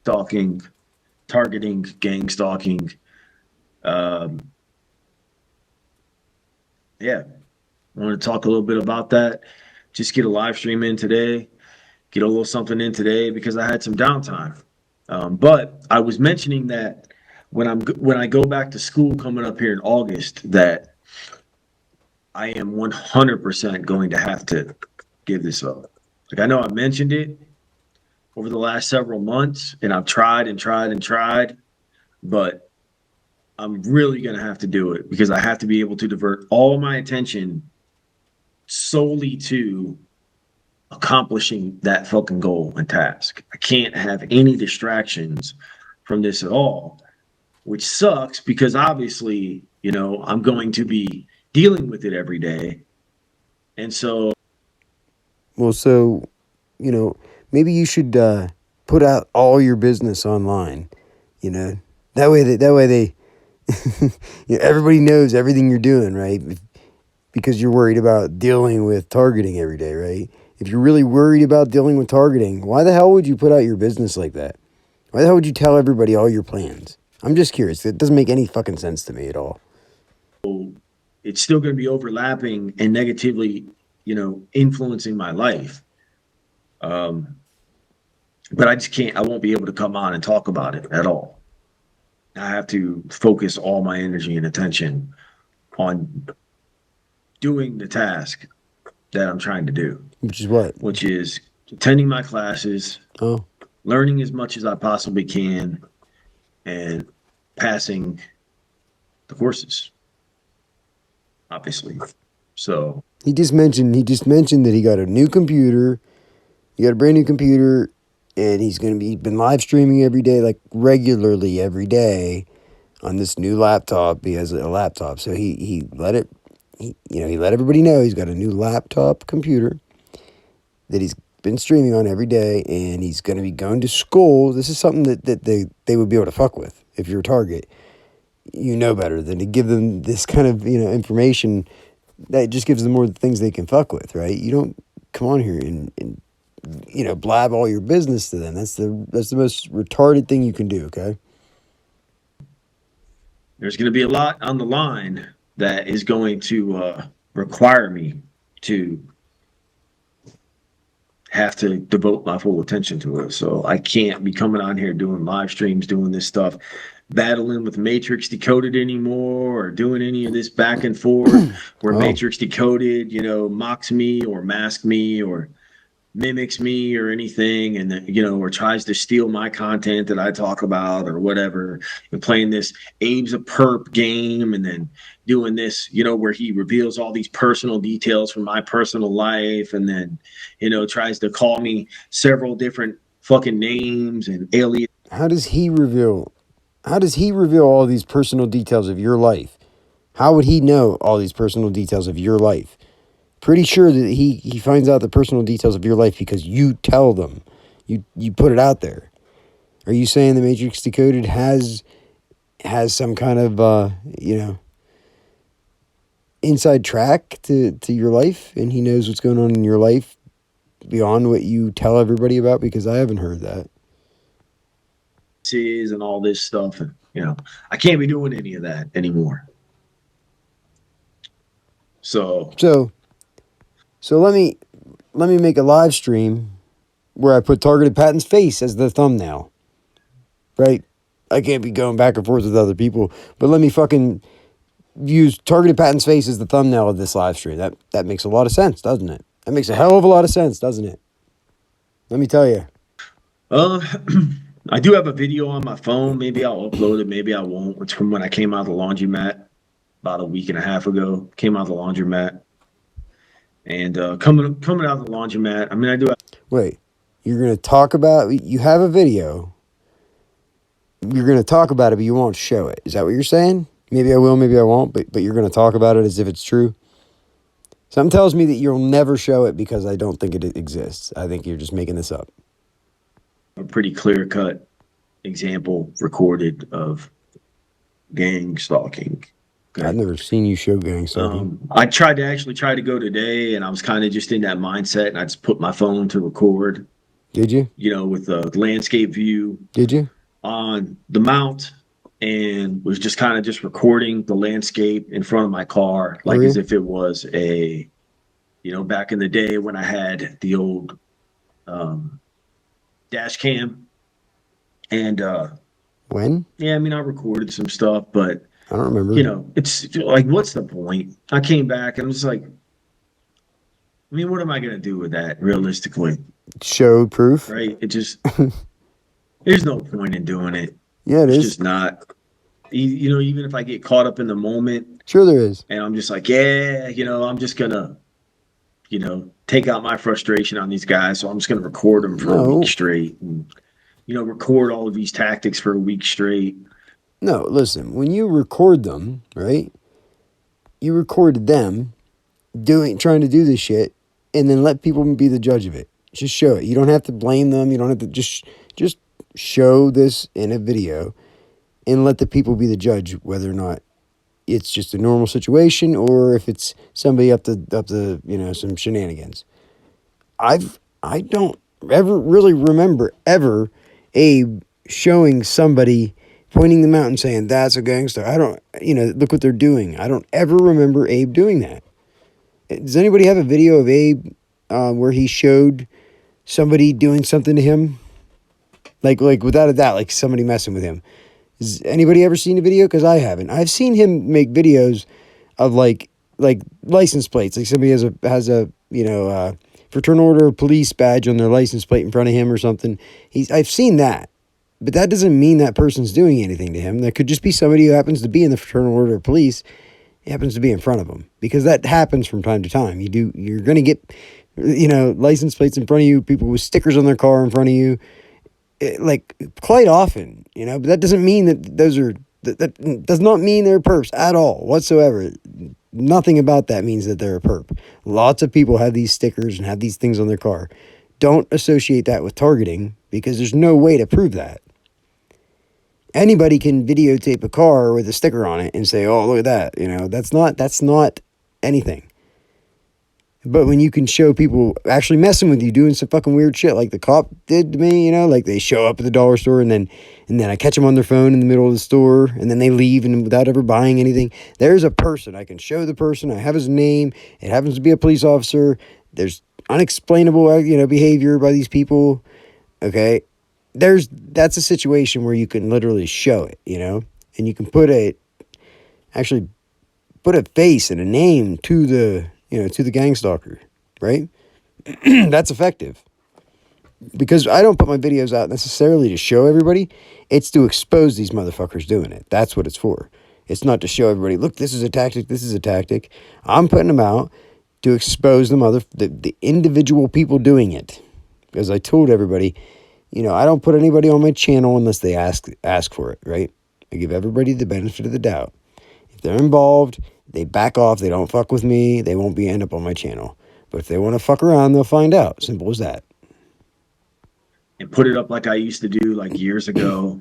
stalking, targeting, gang stalking. Yeah, I want to talk a little bit about that. Just get a live stream in today, get a little something in today because I had some downtime. But I was mentioning that when I go back to school coming up here in August, that I am 100% going to have to give this up. Like I know I mentioned it over the last several months, and I've tried and tried and tried, but I'm really going to have to do it because I have to be able to divert all my attention solely to accomplishing that fucking goal and task. I can't have any distractions from this at all, which sucks because obviously, I'm going to be dealing with it every day. And so, Well, so, you know, maybe you should put out all your business online. You know, that way they, everybody knows everything you're doing, right? Because you're worried about dealing with targeting every day, right? If you're really worried about dealing with targeting, why the hell would you put out your business like that? Why the hell would you tell everybody all your plans? I'm just curious. It doesn't make any fucking sense to me at all. it's still going to be overlapping and negatively, influencing my life. Um, but I just can't, I won't be able to come on and talk about it at all. I have to focus all my energy and attention on doing the task that I'm trying to do, Which is what? which is attending my classes, Oh, learning as much as I possibly can, and passing the courses, obviously. So he just mentioned that he got a new computer. He got a brand new computer, and he's been live streaming every day, like regularly every day, on this new laptop. He has a laptop, so he let it. He let everybody know he's got a new laptop computer that he's been streaming on every day, and he's going to be going to school. This is something that they would be able to fuck with if you're a target. You know better than to give them this kind of information that just gives them more things they can fuck with, right? You don't come on here and blab all your business to them. That's the most retarded thing you can do. Okay. there's going to be a lot on the line that is going to require me to have to devote my full attention to it. So I can't be coming on here doing live streams, doing this stuff, battling with Matrix Decoded anymore, or doing any of this back and forth where Oh, Matrix Decoded, mocks me or masks me or mimics me or anything, and or tries to steal my content that I talk about or whatever, and playing this Abe's a perp game, and then doing this, where he reveals all these personal details from my personal life, and then tries to call me several different fucking names and alien. how does he reveal? How does he reveal all these personal details of your life? How would he know all these personal details of your life? Pretty sure that he finds out the personal details of your life because you tell them. You put it out there. Are you saying the Matrix Decoded has some kind of inside track to your life, and he knows what's going on in your life beyond what you tell everybody about? Because I haven't heard that. And all this stuff, and I can't be doing any of that anymore. So So let me make a live stream where I put Targeted Patton's face as the thumbnail. Right? I can't be going back and forth with other people, but let me fucking use Targeted Patton's face as the thumbnail of this live stream. That makes a lot of sense, doesn't it? That makes a hell of a lot of sense, doesn't it? Let me tell you. uh I do have a video on my phone. Maybe I'll upload it, maybe I won't. It's from when I came out of the laundromat about a week and a half ago. Came out of the laundromat. And coming out of the laundromat, I mean, I do have. Wait, you're going to talk about, you have a video. You're going to talk about it, but you won't show it. Is that what you're saying? Maybe I will, maybe I won't, but you're going to talk about it as if it's true. Something tells me that you'll never show it because I don't think it exists. I think you're just making this up. A pretty clear-cut example recorded of gang stalking. Okay? I've never seen you show gang stalking. I try to go today, and I was kind of just in that mindset, and I just put my phone to record. Did you? with a landscape view Did you? on the mount, and was just kind of just recording the landscape in front of my car, Oh like yeah. as if it was back in the day when I had the old um, dash cam. And When? yeah, I mean, I recorded some stuff, but I don't remember. it's like, what's the point? I came back and I'm just like, I mean, what am I gonna do with that realistically? Show proof. Right? It just there's no point in doing it. Yeah, it It's is. just not. Even if I get caught up in the moment Sure, there is. and I'm just like, yeah, I'm just gonna, take out my frustration on these guys. So I'm just gonna record them for a week No, straight, and record all of these tactics for a week straight. no. Listen, when you record them, right? You recorded them trying to do this shit, and then let people be the judge of it. Just show it. You don't have to blame them. You don't have to just show this in a video and let the people be the judge whether or not it's just a normal situation or if it's somebody up to some shenanigans. I don't ever really remember ever Abe showing somebody pointing them out and saying that's a gangster. I don't look what they're doing. I don't ever remember Abe doing that. Does anybody have a video of Abe where he showed somebody doing something to him? Like without a doubt, like somebody messing with him. Has anybody ever seen a video? Because I haven't. I've seen him make videos of like license plates. Like somebody has a fraternal order of police badge on their license plate in front of him or something. I've seen that, but that doesn't mean that person's doing anything to him. That could just be somebody who happens to be in the fraternal order of police. It happens to be in front of him because that happens from time to time. You're gonna get license plates in front of you. People with stickers on their car in front of you. Like quite often, but that doesn't mean that those are that does not mean they're perps at all whatsoever. Nothing about that means that they're a perp. Lots of people have these stickers and have these things on their car. Don't associate that with targeting because there's no way to prove that. Anybody can videotape a car with a sticker on it and say, "Oh, look at that." That's not anything. But when you can show people actually messing with you, doing some fucking weird shit like the cop did to me, like they show up at the dollar store and then I catch them on their phone in the middle of the store and then they leave and without ever buying anything. There's a person. I can show the person. I have his name. It happens to be a police officer. There's unexplainable, behavior by these people. Okay. That's a situation where you can literally show it, and you can actually put a face and a name to the gang stalker, right? That's effective. Because I don't put my videos out necessarily to show everybody. It's to expose these motherfuckers doing it. That's what it's for. It's not to show everybody, look, this is a tactic, this is a tactic. I'm putting them out to expose the individual people doing it. Because I told everybody, I don't put anybody on my channel unless they ask for it, right? I give everybody the benefit of the doubt. If they're involved, they back off, they don't fuck with me, they won't end up on my channel. But if they want to fuck around, they'll find out. Simple as that. And put it up like I used to do like years ago.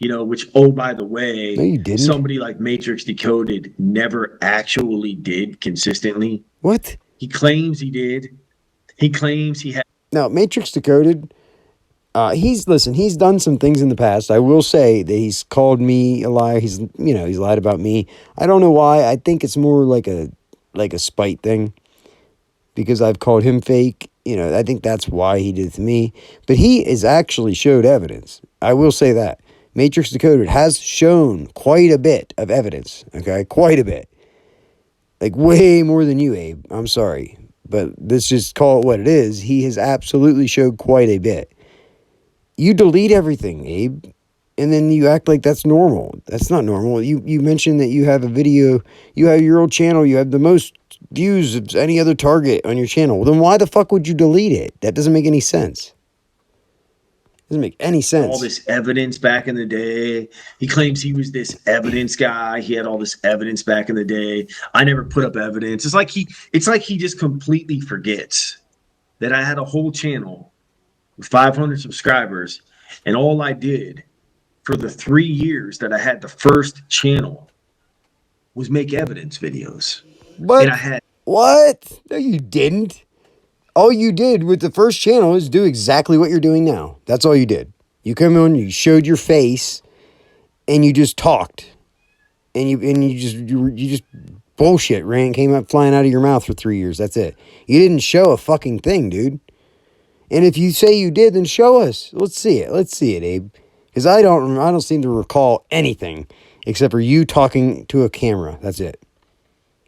Which, oh, by the No, way, you didn't. somebody like Matrix Decoded never actually did consistently. What? He claims he did. He claims he had. Now, Matrix Decoded, he's done some things in the past. I will say that he's called me a liar. He's lied about me. I don't know why. I think it's more like a spite thing because I've called him fake. I think that's why he did it to me. But he has actually showed evidence. I will say that. Matrix Decoded has shown quite a bit of evidence. Okay, quite a bit. Like way more than you, Abe. I'm sorry. But let's just call it what it is. He has absolutely showed quite a bit. You delete everything, Abe, and then you act like that's normal. That's not normal. You mentioned that you have a video, you have your old channel, you have the most views of any other target on your channel. Well, then why the fuck would you delete it? That doesn't make any sense. Doesn't make any All sense. this evidence back in the day. He claims he was this evidence guy. He had all this evidence back in the day. I never put up evidence. It's like he just completely forgets that I had a whole channel with 500 subscribers, and all I did for the 3 years that I had the first channel was make evidence videos. And I What? had What? No, you didn't. All you did with the first channel is do exactly what you're doing now. That's all you did. You come on, you showed your face, and you just talked, and you just bullshit came up flying out of your mouth for 3 years. That's it. You didn't show a fucking thing, dude. And if you say you did, then show us. Let's see it. Let's see it, Abe. Because I don't seem to recall anything except for you talking to a camera. That's it.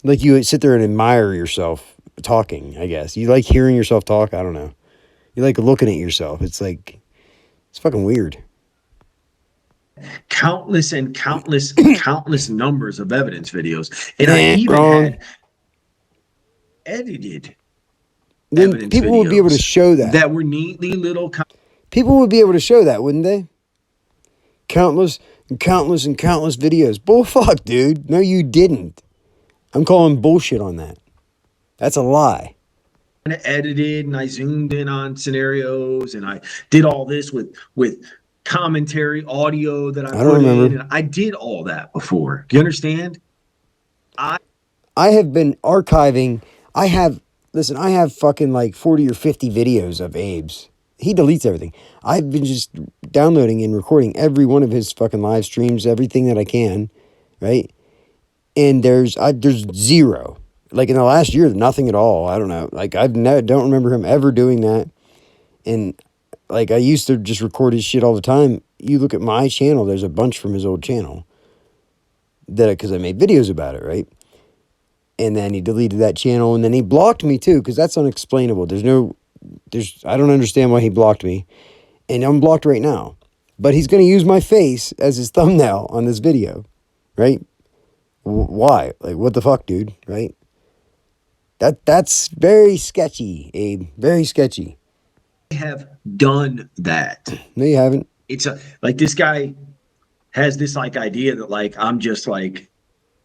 Like you sit there and admire yourself talking, I guess. You like hearing yourself talk? I don't know. You like looking at yourself. It's like, it's fucking weird. Countless and countless and countless numbers of evidence videos. And I even Wrong. had edited Then evidence people would be able to videos show that. that were neatly little. People would be able to show that, wouldn't they? Countless and countless and countless videos. Bullfuck, dude. No, you didn't. I'm calling bullshit on that. That's a lie. Edited, and I zoomed in on scenarios, and I did all this with commentary audio that I I don't put in, remember. and I did all that before. Do you understand? I I have been archiving. Listen, I have fucking like 40 or 50 videos of Abe's. He deletes everything. I've been just downloading and recording every one of his fucking live streams, everything that I can, right? And there's zero. Like in the last year, nothing at all. I don't know. Like don't remember him ever doing that. And like I used to just record his shit all the time. You look at my channel, there's a bunch from his old channel that because I made videos about it, right? And then he deleted that channel, and then he blocked me too, because that's unexplainable. I don't understand why he blocked me, and I'm blocked right now. But he's going to use my face as his thumbnail on this video, right? Why? Like, what the fuck, dude? Right? That's very sketchy, Abe. Very sketchy. have done that. No, you haven't. It's like this guy has this like idea that like I'm just like,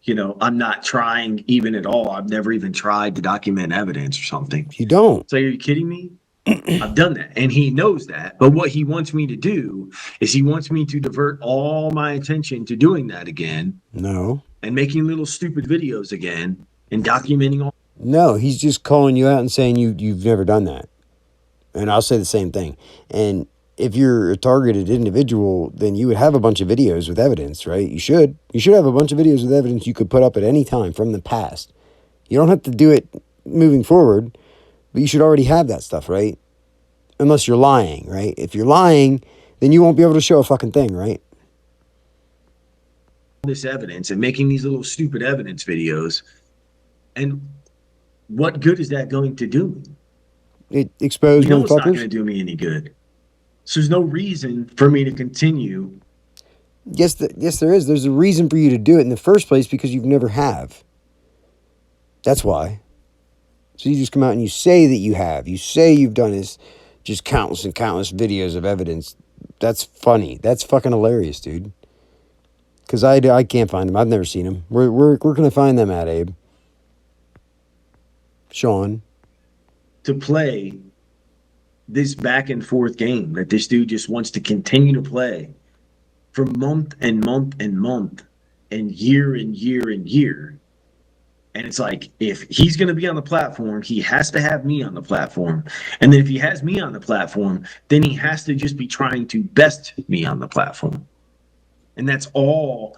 I'm not trying even at all. I've never even tried to document evidence or something. You don't. So are you kidding me? I've done that, and he knows that. But what he wants me to do is he wants me to divert all my attention to doing that again No. and making little stupid videos again and documenting all. No, he's just calling you out and saying you've never done that. And I'll say the same thing. And if you're a targeted individual, then you would have a bunch of videos with evidence, right? You should. You should have a bunch of videos with evidence you could put up at any time from the past. You don't have to do it moving forward, but you should already have that stuff, right? Unless you're lying, right? If you're lying, then you won't be able to show a fucking thing, right? This evidence and making these little stupid evidence videos. And what good is that going to do me? It exposed It's not going to motherfuckers. do me any good. So there's no reason for me to continue. Yes, there is. There's a reason for you to do it in the first place because you've never have. That's why. So you just come out and you say that you have. You say you've done this, just countless and countless videos of evidence. That's funny. That's fucking hilarious, dude. Because I can't find them. I've never seen them. We're going to find them at, Abe. Sean. To play this back and forth game that this dude just wants to continue to play for month and month and month and year and year and year. And it's like, if he's going to be on the platform, he has to have me on the platform. And then if he has me on the platform, then he has to just be trying to best me on the platform. And that's all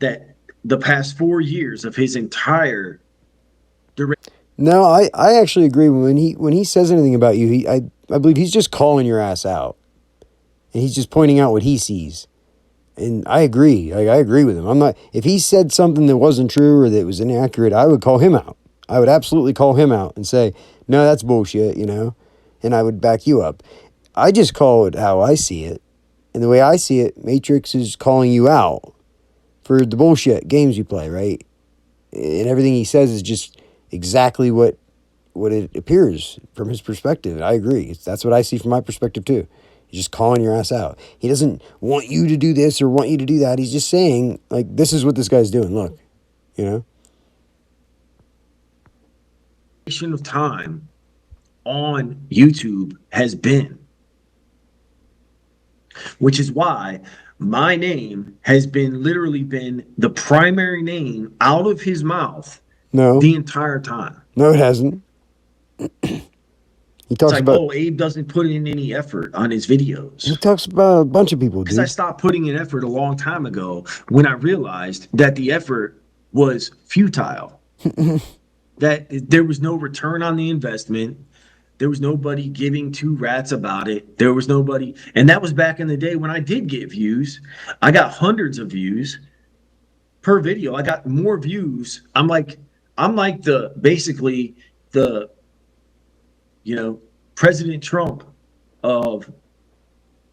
that the past 4 years of his entire duration. No, I actually agree. When he says anything about you, I believe he's just calling your ass out. And he's just pointing out what he sees. And I agree. I agree with him. I'm not. If he said something that wasn't true or that was inaccurate, I would call him out. I would absolutely call him out and say, no, that's bullshit, and I would back you up. I just call it how I see it. And the way I see it, Matrix is calling you out for the bullshit games you play, right? And everything he says is just exactly what it appears from his perspective. I agree. That's what I see from my perspective too. He's just calling your ass out. He doesn't want you to do this or want you to do that. He's just saying, like, this is what this guy's doing. Look, Of time on YouTube has been, which is why my name has been literally been the primary name out of his mouth No, the entire time. no, it hasn't. He It's talks like, about oh, Abe doesn't put in any effort on his he videos. talks about a bunch of people, Because I dude. stopped putting in effort a long time ago when I realized that the effort was futile, that there was no return on the investment. There was nobody giving two rats about it. There was nobody. And that was back in the day when I did get views. I got hundreds of views per video. I got more views. I'm like the basically the, you know, President Trump of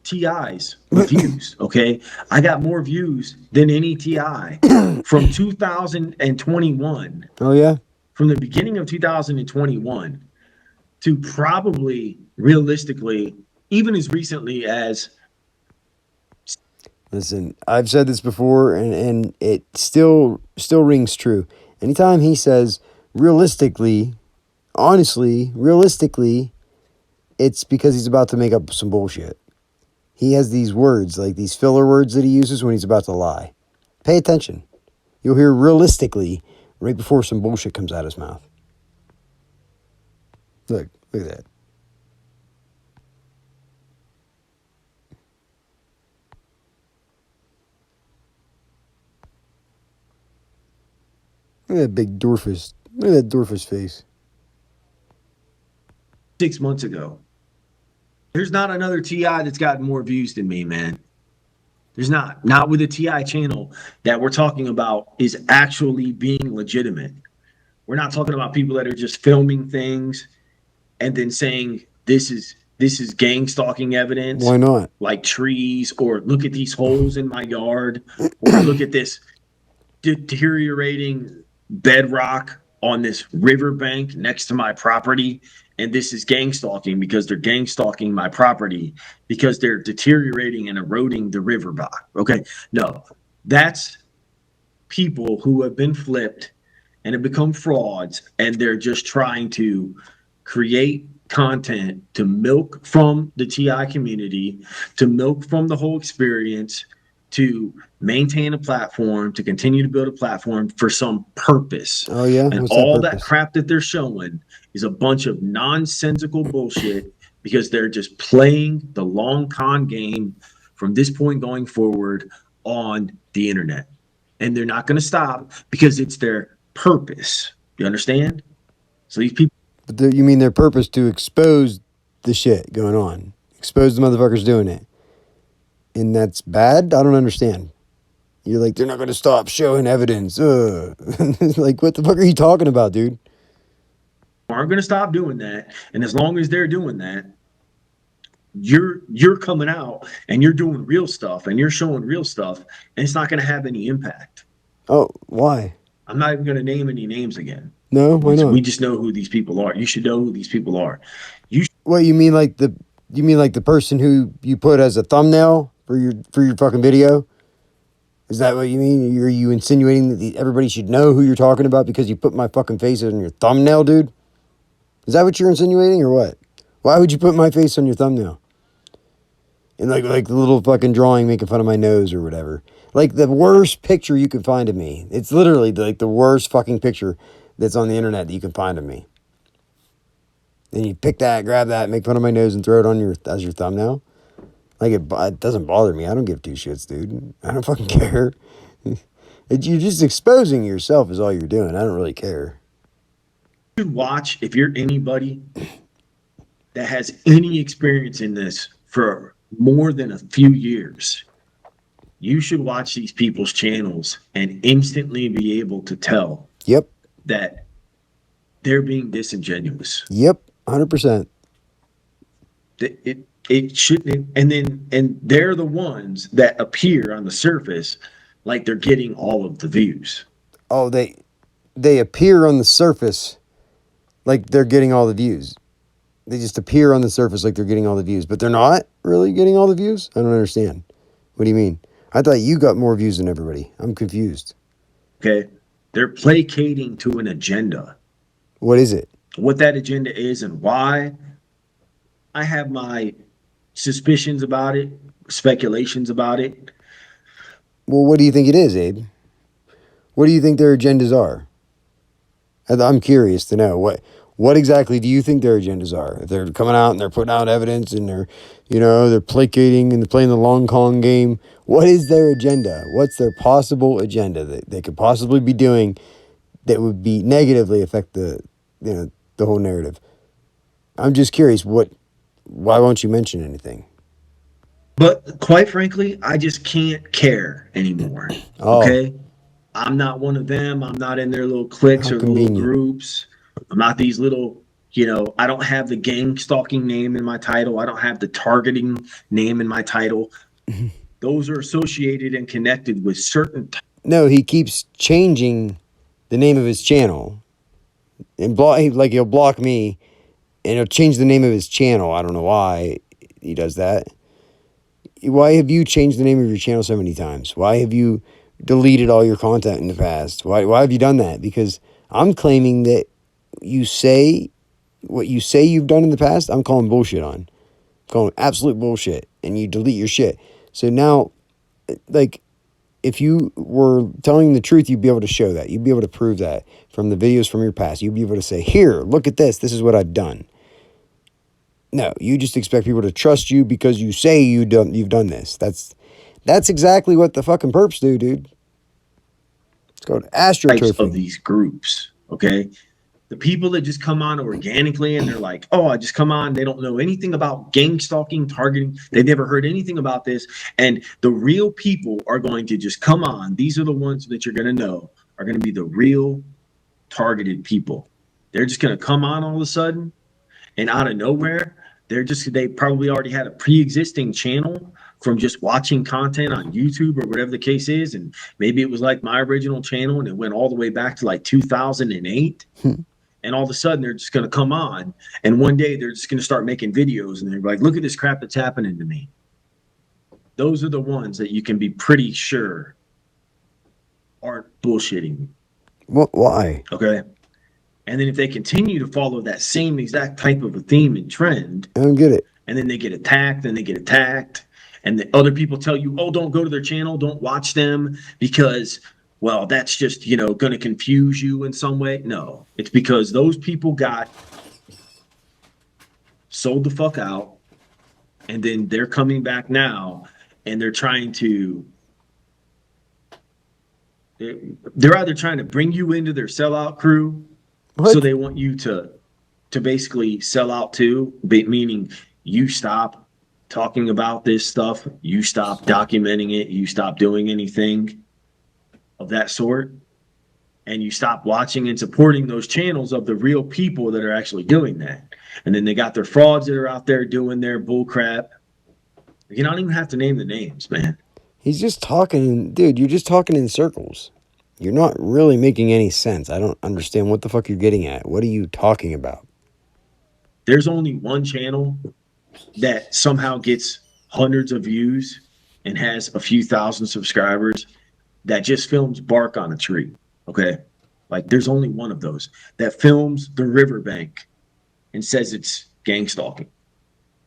TIs with views. Okay. I got more views than any TI from 2021, Oh yeah. from the beginning of 2021 to probably realistically, even as recently as Listen, I've said this before, and it still rings true. Anytime he says realistically, honestly, realistically, it's because he's about to make up some bullshit. He has these words, like these filler words that he uses when he's about to lie. Pay attention. You'll hear realistically right before some bullshit comes out of his mouth. Look at that. Look at that big Dorfus. Look at that Dorfus face. 6 months ago. There's not another TI that's gotten more views than me, man. There's not. Not with the TI channel that we're talking about is actually being legitimate. We're not talking about people that are just filming things and then saying this is gang stalking evidence, Why not? like trees, or look at these holes in my yard, or look at this deteriorating bedrock on this riverbank next to my property. And this is gang stalking because they're gang stalking my property because they're deteriorating and eroding the riverbank. Okay. No, that's people who have been flipped and have become frauds, and they're just trying to create content to milk from the TI community, to milk from the whole experience, to maintain a platform, to continue to build a platform for some purpose. Oh yeah? And What's that all that purpose? crap that they're showing is a bunch of nonsensical bullshit because they're just playing the long con game from this point going forward on the internet. And they're not going to stop because it's their purpose. You understand? So these people But you mean their purpose to expose the shit going on, expose the motherfuckers doing it, and that's bad? I don't understand. You're like, they're not going to stop showing evidence. Like, what the fuck are you talking about, dude? aren't going to stop doing that. And as long as they're doing that, you're coming out and you're doing real stuff and you're showing real stuff, and it's not going to have any impact. Oh, why? I'm not even going to name any names again. No, why We not? just know who these people are. You should know who these people are. You What you mean, like the person who you put as a thumbnail for your fucking video? Is that what you mean? Are you insinuating that everybody should know who you're talking about because you put my fucking face on your thumbnail, dude? Is that what you're insinuating or what? Why would you put my face on your thumbnail? And like the little fucking drawing making fun of my nose or whatever. Like the worst picture you can find of me. It's literally like the worst fucking picture that's on the internet that you can find of me. Then you pick that, grab that, make fun of my nose, and throw it on as your thumbnail. Like it doesn't bother me. I don't give two shits, dude. I don't fucking care. You're just exposing yourself is all you're doing. I don't really care. should watch, if you're anybody that has any experience in this for more than a few years, you should watch these people's channels and instantly be able to tell Yep. that they're being disingenuous. Yep. 100%. It shouldn't, and they're the ones that appear on the surface like they're getting all of the views. Oh, they appear on the surface like they're getting all the views. They just appear on the surface like they're getting all the views, but they're not really getting all the views? I don't understand. What do you mean? I thought you got more views than everybody. I'm confused. Okay, they're placating to an agenda. What is it? What that agenda is and why, I have my suspicions about it, speculations about it. Well, what do you think it is, Abe? What do you think their agendas are? I'm curious to know. What exactly do you think their agendas are? If they're coming out and they're putting out evidence and they're placating and they're playing the long con game, what is their agenda? What's their possible agenda that they could possibly be doing that would be negatively affect the whole narrative? I'm just curious. Why won't you mention anything? But quite frankly, I just can't care anymore. Oh, Okay. I'm not one of them. I'm not in their little cliques how or little convenient. groups. I'm not these little, I don't have the gang stalking name in my title. I don't have the targeting name in my title. Those are associated and connected with certain. No, he keeps changing the name of his channel and he'll block me and he'll change the name of his channel. I don't know why he does that. Why have you changed the name of your channel so many times? Why have you deleted all your content in the past? Why have you done that? Because I'm claiming that you say what you say you've done in the past, I'm calling bullshit on. Calling absolute bullshit. And you delete your shit. So now, like, if you were telling the truth, you'd be able to show that. You'd be able to prove that from the videos from your past. You'd be able to say, here, look at this. This is what I've done. No, you just expect people to trust you because you say you've done this. That's exactly what the fucking perps do, dude. It's called Types of astroturfing. these groups. Okay. The people that just come on organically and they're like, oh, I just come on. They don't know anything about gang stalking, targeting. They've never heard anything about this. And the real people are going to just come on. These are the ones that you're going to know are going to be the real targeted people. They're just going to come on all of a sudden and out of nowhere. They probably already had a pre existing channel from just watching content on YouTube or whatever the case is. And maybe it was like my original channel and it went all the way back to like 2008. And all of a sudden they're just going to come on and one day they're just going to start making videos and they're like, look at this crap that's happening to me. Those are the ones that you can be pretty sure aren't bullshitting. What? Why? Okay. And then if they continue to follow that same exact type of a theme and trend, I don't get it. and then they get attacked and they get attacked, and the other people tell you, oh, don't go to their channel, don't watch them because, well, that's just, going to confuse you in some way. No, it's because those people got sold the fuck out and then they're coming back now and they're either trying to bring you into their sellout crew, so What? they want you to basically sell out too, meaning you stop talking about this stuff, you stop documenting it, you stop doing anything of that sort, and you stop watching and supporting those channels of the real people that are actually doing that. And then they got their frauds that are out there doing their bull crap. You don't even have to name the names, man. He's just talking, dude. You're just talking in circles. You're not really making any sense. I don't understand what the fuck you're getting at. What are you talking about? There's only one channel that somehow gets hundreds of views and has a few thousand subscribers that just films bark on a tree. Okay. Like there's only one of those that films the riverbank and says it's gang stalking.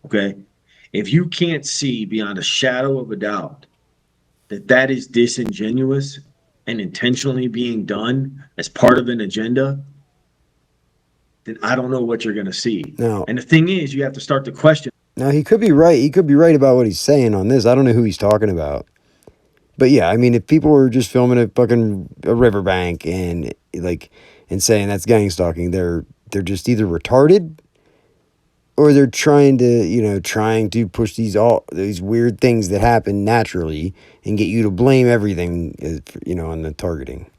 Okay. If you can't see beyond a shadow of a doubt that that is disingenuous and intentionally being done as part of an agenda, then I don't know what you're going to see. Now, And the thing is, you have to start to question. now he could be right. He could be right about what he's saying on this. I don't know who he's talking about. But yeah, I mean, if people were just filming a riverbank and saying that's gang stalking, they're just either retarded or they're trying to push these weird things that happen naturally and get you to blame everything, on the targeting.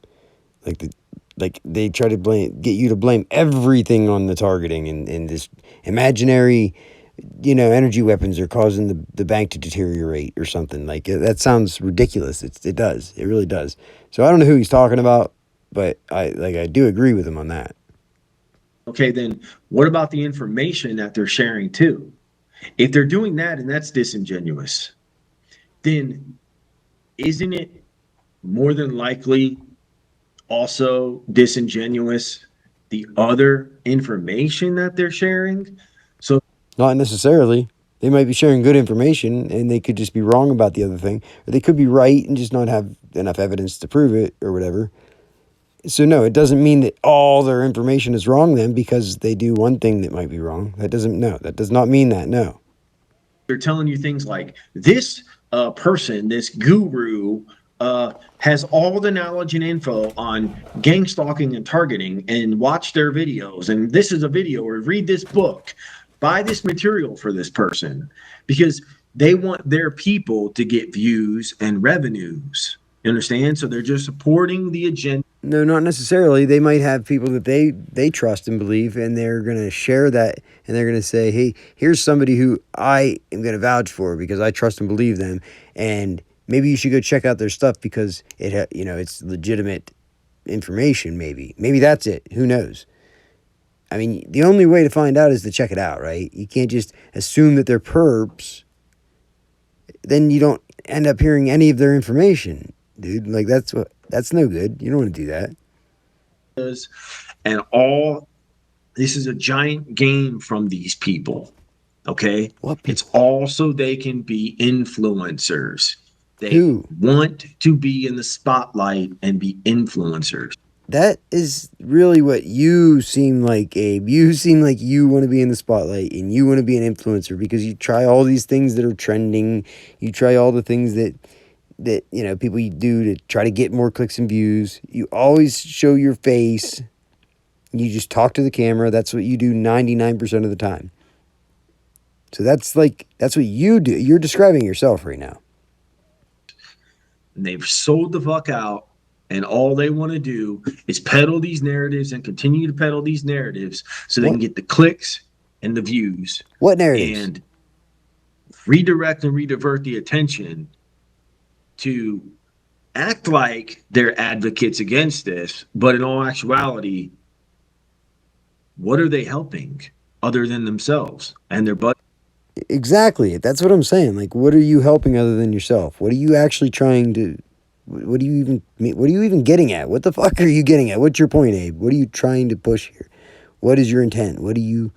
Like they try to get you to blame everything on the targeting and this imaginary, energy weapons are causing the bank to deteriorate or something. Like that sounds ridiculous. It does. It really does. So I don't know who he's talking about, but I do agree with him on that. Okay, then what about the information that they're sharing too? If they're doing that and that's disingenuous, then isn't it more than likely also disingenuous the other information that they're sharing? So, Not necessarily. They might be sharing good information and they could just be wrong about the other thing. Or they could be right and just not have enough evidence to prove it or whatever. So no, it doesn't mean that all their information is wrong then because they do one thing that might be wrong. That does not mean that. No. They're telling you things like this person, this guru, has all the knowledge and info on gang stalking and targeting, and watch their videos. And this is a video, or read this book, buy this material for this person, because they want their people to get views and revenues. You understand? So they're just supporting the agenda. No, not necessarily. They might have people that they trust and believe, and they're going to share that, and they're going to say, "Hey, here's somebody who I am going to vouch for because I trust and believe them, and maybe you should go check out their stuff because it's legitimate information. Maybe that's it. Who knows? I mean, the only way to find out is to check it out, right? You can't just assume that they're perps. Then you don't end up hearing any of their information, dude. Like that's no good. You don't want to do that. And all this is a giant game from these people. Okay. What It's people? all so they can be influencers. They Who? want to be in the spotlight and be influencers. That is really what you seem like, Abe. You seem like you want to be in the spotlight and you want to be an influencer because you try all these things that are trending. You try all the things that people do to try to get more clicks and views. You always show your face. You just talk to the camera. That's what you do 99% of the time. So that's what you do. You're describing yourself right now. And they've sold the fuck out. And all they want to do is peddle these narratives and continue to peddle these narratives so they What can get the clicks and the views what narratives? and redirect and redivert the attention to act like they're advocates against this. But in all actuality, what are they helping other than themselves and their buddy? Exactly. That's what I'm saying. Like, what are you helping other than yourself? What are you actually trying to? What do you even? What are you even getting at? What the fuck are you getting at? What's your point, Abe? What are you trying to push here? What is your intent? What do you?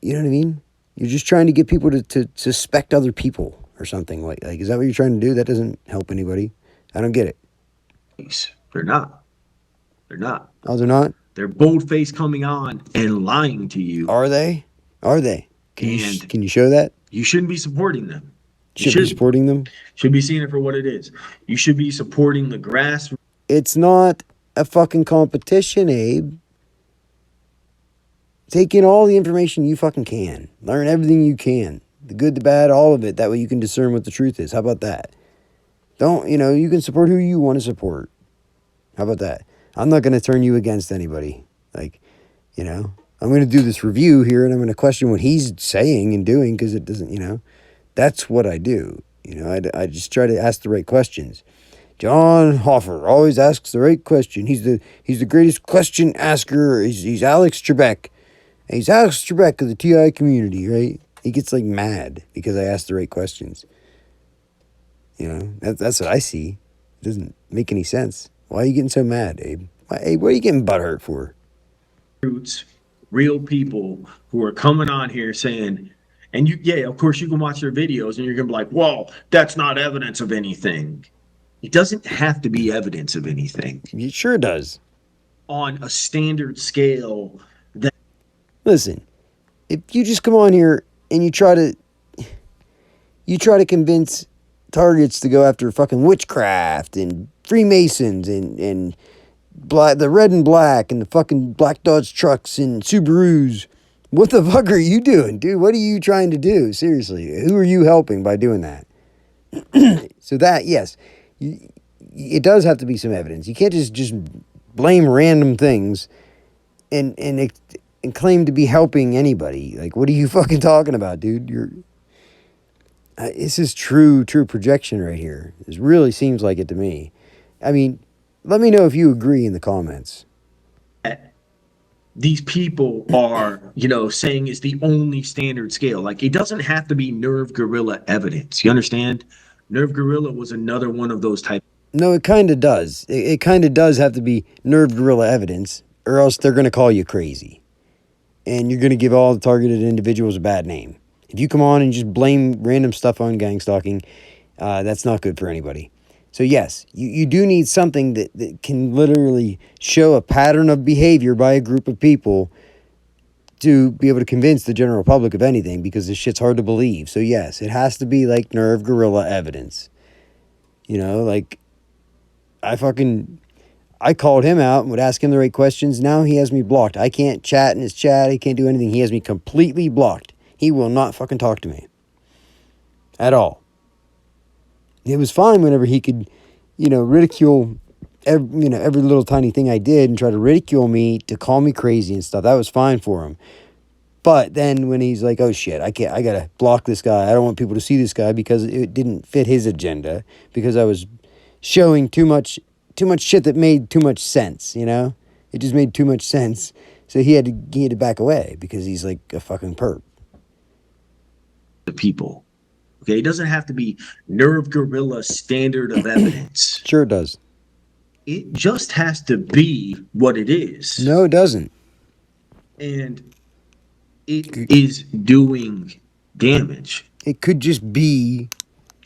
You know what I mean? You're just trying to get people to suspect other people or something. Like, is that what you're trying to do? That doesn't help anybody. I don't get it. They're not. They're not. Oh, they're not. They're bold face coming on and lying to you. Are they? Are they? And Can you show that? you shouldn't be supporting them. You Should be shouldn't. supporting them. Should be seeing it for what it is. You should be supporting the grassroots. It's not a fucking competition, Abe. Take in all the information you fucking can. Learn everything you can. The good, the bad, all of it. That way you can discern what the truth is. How about that? You can support who you want to support. How about that? I'm not going to turn you against anybody. I'm going to do this review here and I'm going to question what he's saying and doing because it doesn't, that's what I do. I just try to ask the right questions. John Hoffer always asks the right question. He's the greatest question asker. He's Alex Trebek. He's Alex Trebek of the TI community, right? He gets like mad because I ask the right questions. That's what I see. It doesn't make any sense. Why are you getting so mad, Abe? What are you getting butthurt for? Real people who are coming on here saying, and yeah, of course, you can watch their videos and you're going to be like, well, that's not evidence of anything. It doesn't have to be evidence of anything It sure does. on a standard scale. Listen, if you just come on here and you try to convince targets to go after fucking witchcraft and Freemasons and the red and black and the fucking black Dodge trucks and Subarus. What the fuck are you doing, dude? What are you trying to do? Seriously, who are you helping by doing that? So that, yes, it does have to be some evidence. You can't just blame random things and claim to be helping anybody. Like, what are you fucking talking about, dude? This is true projection right here. This really seems like it to me. I mean, let me know if you agree in the comments. These people are, saying is the only standard scale. Like, it doesn't have to be nerve gorilla evidence. You understand? Nerve gorilla was another one of those type. No, it kind of does. It kind of does have to be nerve gorilla evidence, or else they're going to call you crazy. And you're going to give all the targeted individuals a bad name. If you come on and just blame random stuff on gang stalking, that's not good for anybody. So yes, you do need something that can literally show a pattern of behavior by a group of people to be able to convince the general public of anything, because this shit's hard to believe. So yes, it has to be like nerve gorilla evidence. Like I fucking I called him out and would ask him the right questions. Now he has me blocked. I can't chat in his chat. He can't do anything. He has me completely blocked. He will not fucking talk to me at all. It was fine whenever he could, ridicule every little tiny thing I did and try to ridicule me, to call me crazy and stuff. That was fine for him. But then when he's like, oh shit, I gotta block this guy. I don't want people to see this guy because it didn't fit his agenda, because I was showing too much shit that made too much sense, It just made too much sense. So he had to back away because he's like a fucking perp. The people. Okay, it doesn't have to be nerve gorilla standard of evidence. Sure it does. It just has to be what it is. No, it doesn't. And it is doing damage. It could just be.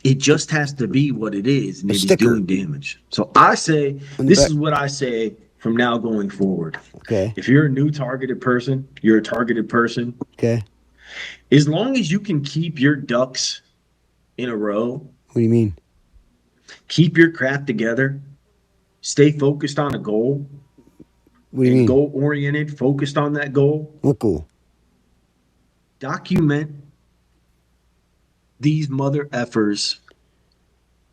It just has to be what it is, and A it is sticker doing damage. So I say, on the this back. is what I say from now going forward. Okay. If you're a new targeted person, you're a targeted person. Okay. As long as you can keep your ducks in a row, What do you mean? keep your crap together, stay focused on a goal, What do you and mean? goal oriented, focused on that goal, What goal? document these mother effers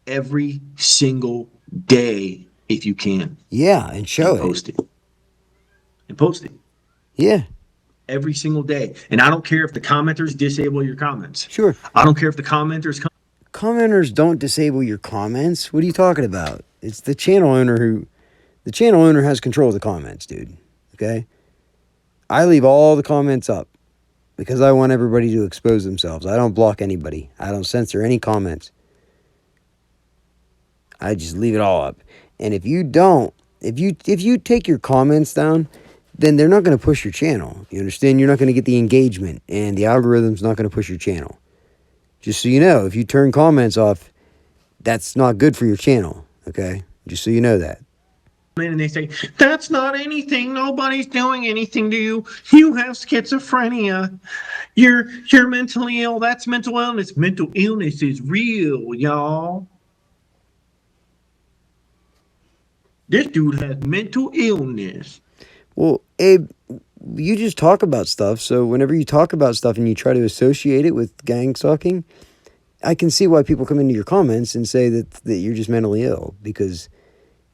every single day if you can. Yeah, and show And it. post it. And post it Yeah, every single day. And I don't care if the commenters disable your comments. sure. I don't care if the commenters come. Commenters don't disable your comments. What are you talking about? It's the channel owner has control of the comments, dude. Okay? I leave all the comments up because I want everybody to expose themselves. I don't block anybody. I don't censor any comments. I just leave it all up. And if you take your comments down, then they're not going to push your channel. You understand? You're not going to get the engagement, and the algorithm's not going to push your channel. Just so you know, if you turn comments off, that's not good for your channel, okay? Just so you know that. And they say, that's not anything. Nobody's doing anything to you. You have schizophrenia. You're mentally ill. That's mental illness. Mental illness is real, y'all. This dude has mental illness. Well, Abe, you just talk about stuff, so whenever you talk about stuff and you try to associate it with gang stalking, I can see why people come into your comments and say that you're just mentally ill, because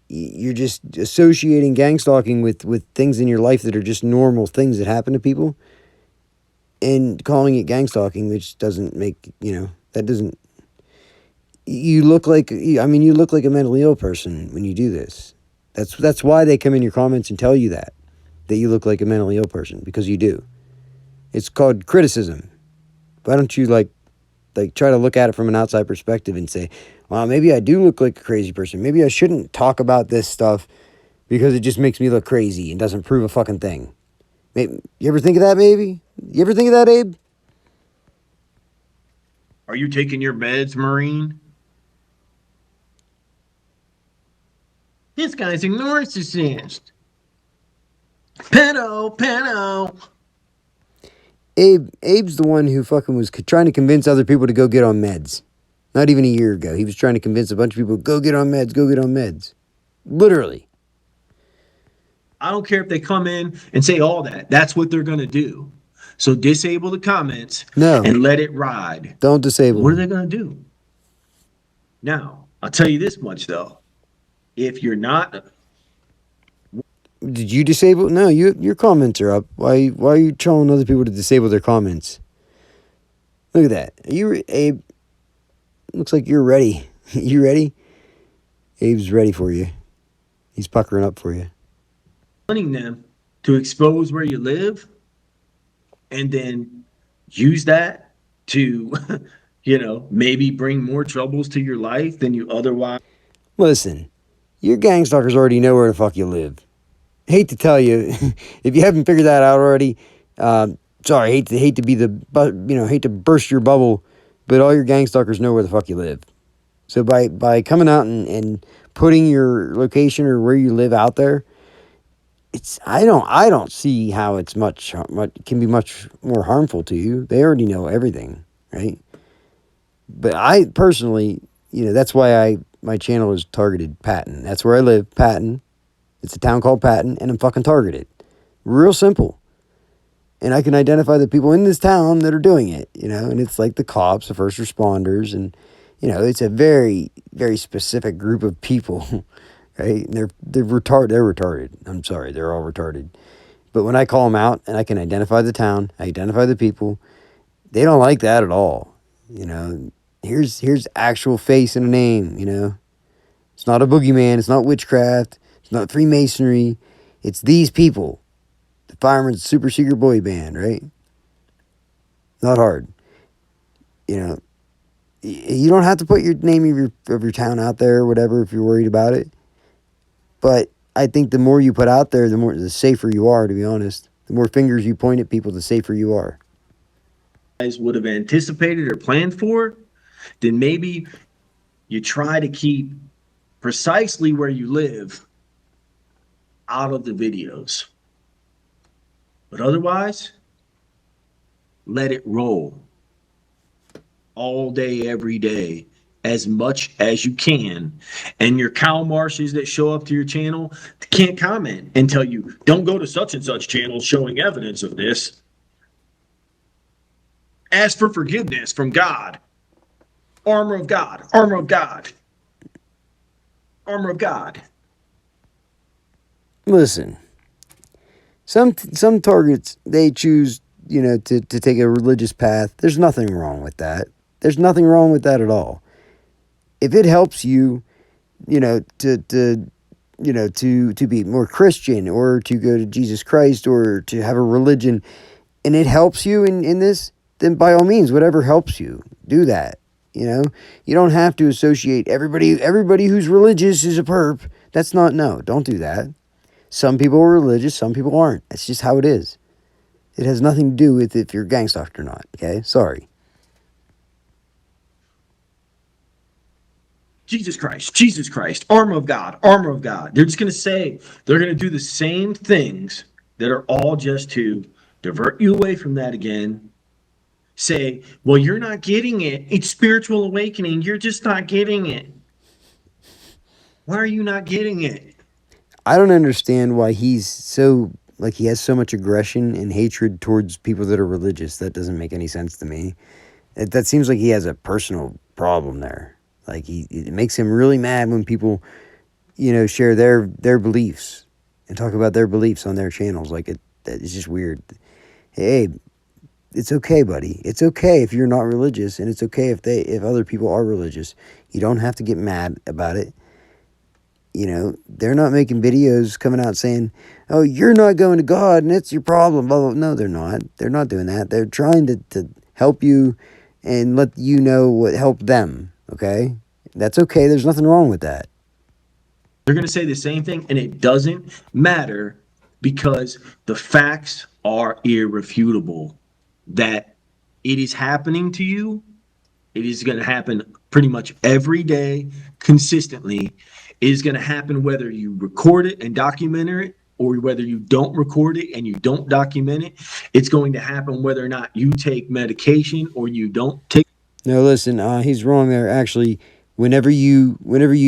you're just associating gang stalking with things in your life that are just normal things that happen to people, and calling it gang stalking, which doesn't make, that doesn't, you look like a mentally ill person when you do this. That's why they come in your comments and tell you that you look like a mentally ill person, because you do. It's called criticism. Why don't you like try to look at it from an outside perspective and say, well, maybe I do look like a crazy person. Maybe I shouldn't talk about this stuff because it just makes me look crazy and doesn't prove a fucking thing. Maybe, you ever think of that, maybe? You ever think of that, Abe? Are you taking your meds, Marine? This guy's a narcissist. Pedo. Abe's the one who fucking was trying to convince other people to go get on meds. Not even a year ago. He was trying to convince a bunch of people, go get on meds. Literally. I don't care if they come in and say all that. That's what they're going to do. So disable the comments and let it ride. Don't disable What are them. they going to do? Now, I'll tell you this much, though. If you're not... Did you disable? No, your comments are up. Why are you telling other people to disable their comments? Look at that. Abe? Looks like you're ready. You ready? Abe's ready for you. He's puckering up for you. Wanting them to expose where you live and then use that to, maybe bring more troubles to your life than you otherwise... Listen, your gang stalkers already know where the fuck you live. Hate to tell you, if you haven't figured that out already, sorry, hate to burst your bubble, but all your gang stalkers know where the fuck you live. So by coming out and putting your location or where you live out there, it's I don't see how it's much can be much more harmful to you. They already know everything, right? But I personally, that's why I my channel is targeted Patton. That's where I live, Patton. It's a town called Patton, and I'm fucking targeted. Real simple. And I can identify the people in this town that are doing it, and it's like the cops, the first responders, and it's a very, very specific group of people, right? And they're retarded. They're retarded. I'm sorry, they're all retarded. But when I call them out and I can identify the town, I identify the people, they don't like that at all. Here's actual face and a name. It's not a boogeyman. It's not witchcraft. It's not Freemasonry. It's these people. The Fireman's Super Secret Boy Band, right? Not hard. You know, you don't have to put your name of your town out there or whatever if you're worried about it. But I think the more you put out there, the safer you are, to be honest. The more fingers you point at people, the safer you are. Guys would have anticipated or planned for, then maybe you try to keep precisely where you live out of the videos. But otherwise, let it roll all day, every day, as much as you can. And your cow marshes that show up to your channel can't comment and tell you, don't go to such and such channel showing evidence of this. Ask for forgiveness from God. Armor of God, armor of God, armor of God. Listen, some targets, they choose, to take a religious path. There's nothing wrong with that. There's nothing wrong with that at all. If it helps you, to be more Christian or to go to Jesus Christ or to have a religion, and it helps you in this, then by all means, whatever helps you, do that. You don't have to associate everybody who's religious is a perp. No, don't do that. Some people are religious, some people aren't. That's just how it is. It has nothing to do with if you're gang stalked or not, okay? Sorry. Jesus Christ, armor of God, armor of God. They're just going to say, they're going to do the same things that are all just to divert you away from that again. Say, well, you're not getting it. It's spiritual awakening. You're just not getting it. Why are you not getting it? I don't understand why he's so, like, he has so much aggression and hatred towards people that are religious. That doesn't make any sense to me. That seems like he has a personal problem there. Like, it makes him really mad when people, share their beliefs and talk about their beliefs on their channels. Like, it's just weird. Hey, it's okay, buddy. It's okay if you're not religious, and it's okay if other people are religious. You don't have to get mad about it. They're not making videos coming out saying, oh, you're not going to God and it's your problem. Blah, blah. No, they're not. They're not doing that. They're trying to help you and let you know what helped them. Okay? That's okay. There's nothing wrong with that. They're going to say the same thing, and it doesn't matter because the facts are irrefutable that it is happening to you. It is going to happen pretty much every day, consistently. It is going to happen whether you record it and document it or whether you don't record it and you don't document it. It's going to happen whether or not you take medication or you don't take. No, listen, he's wrong there. Actually, whenever you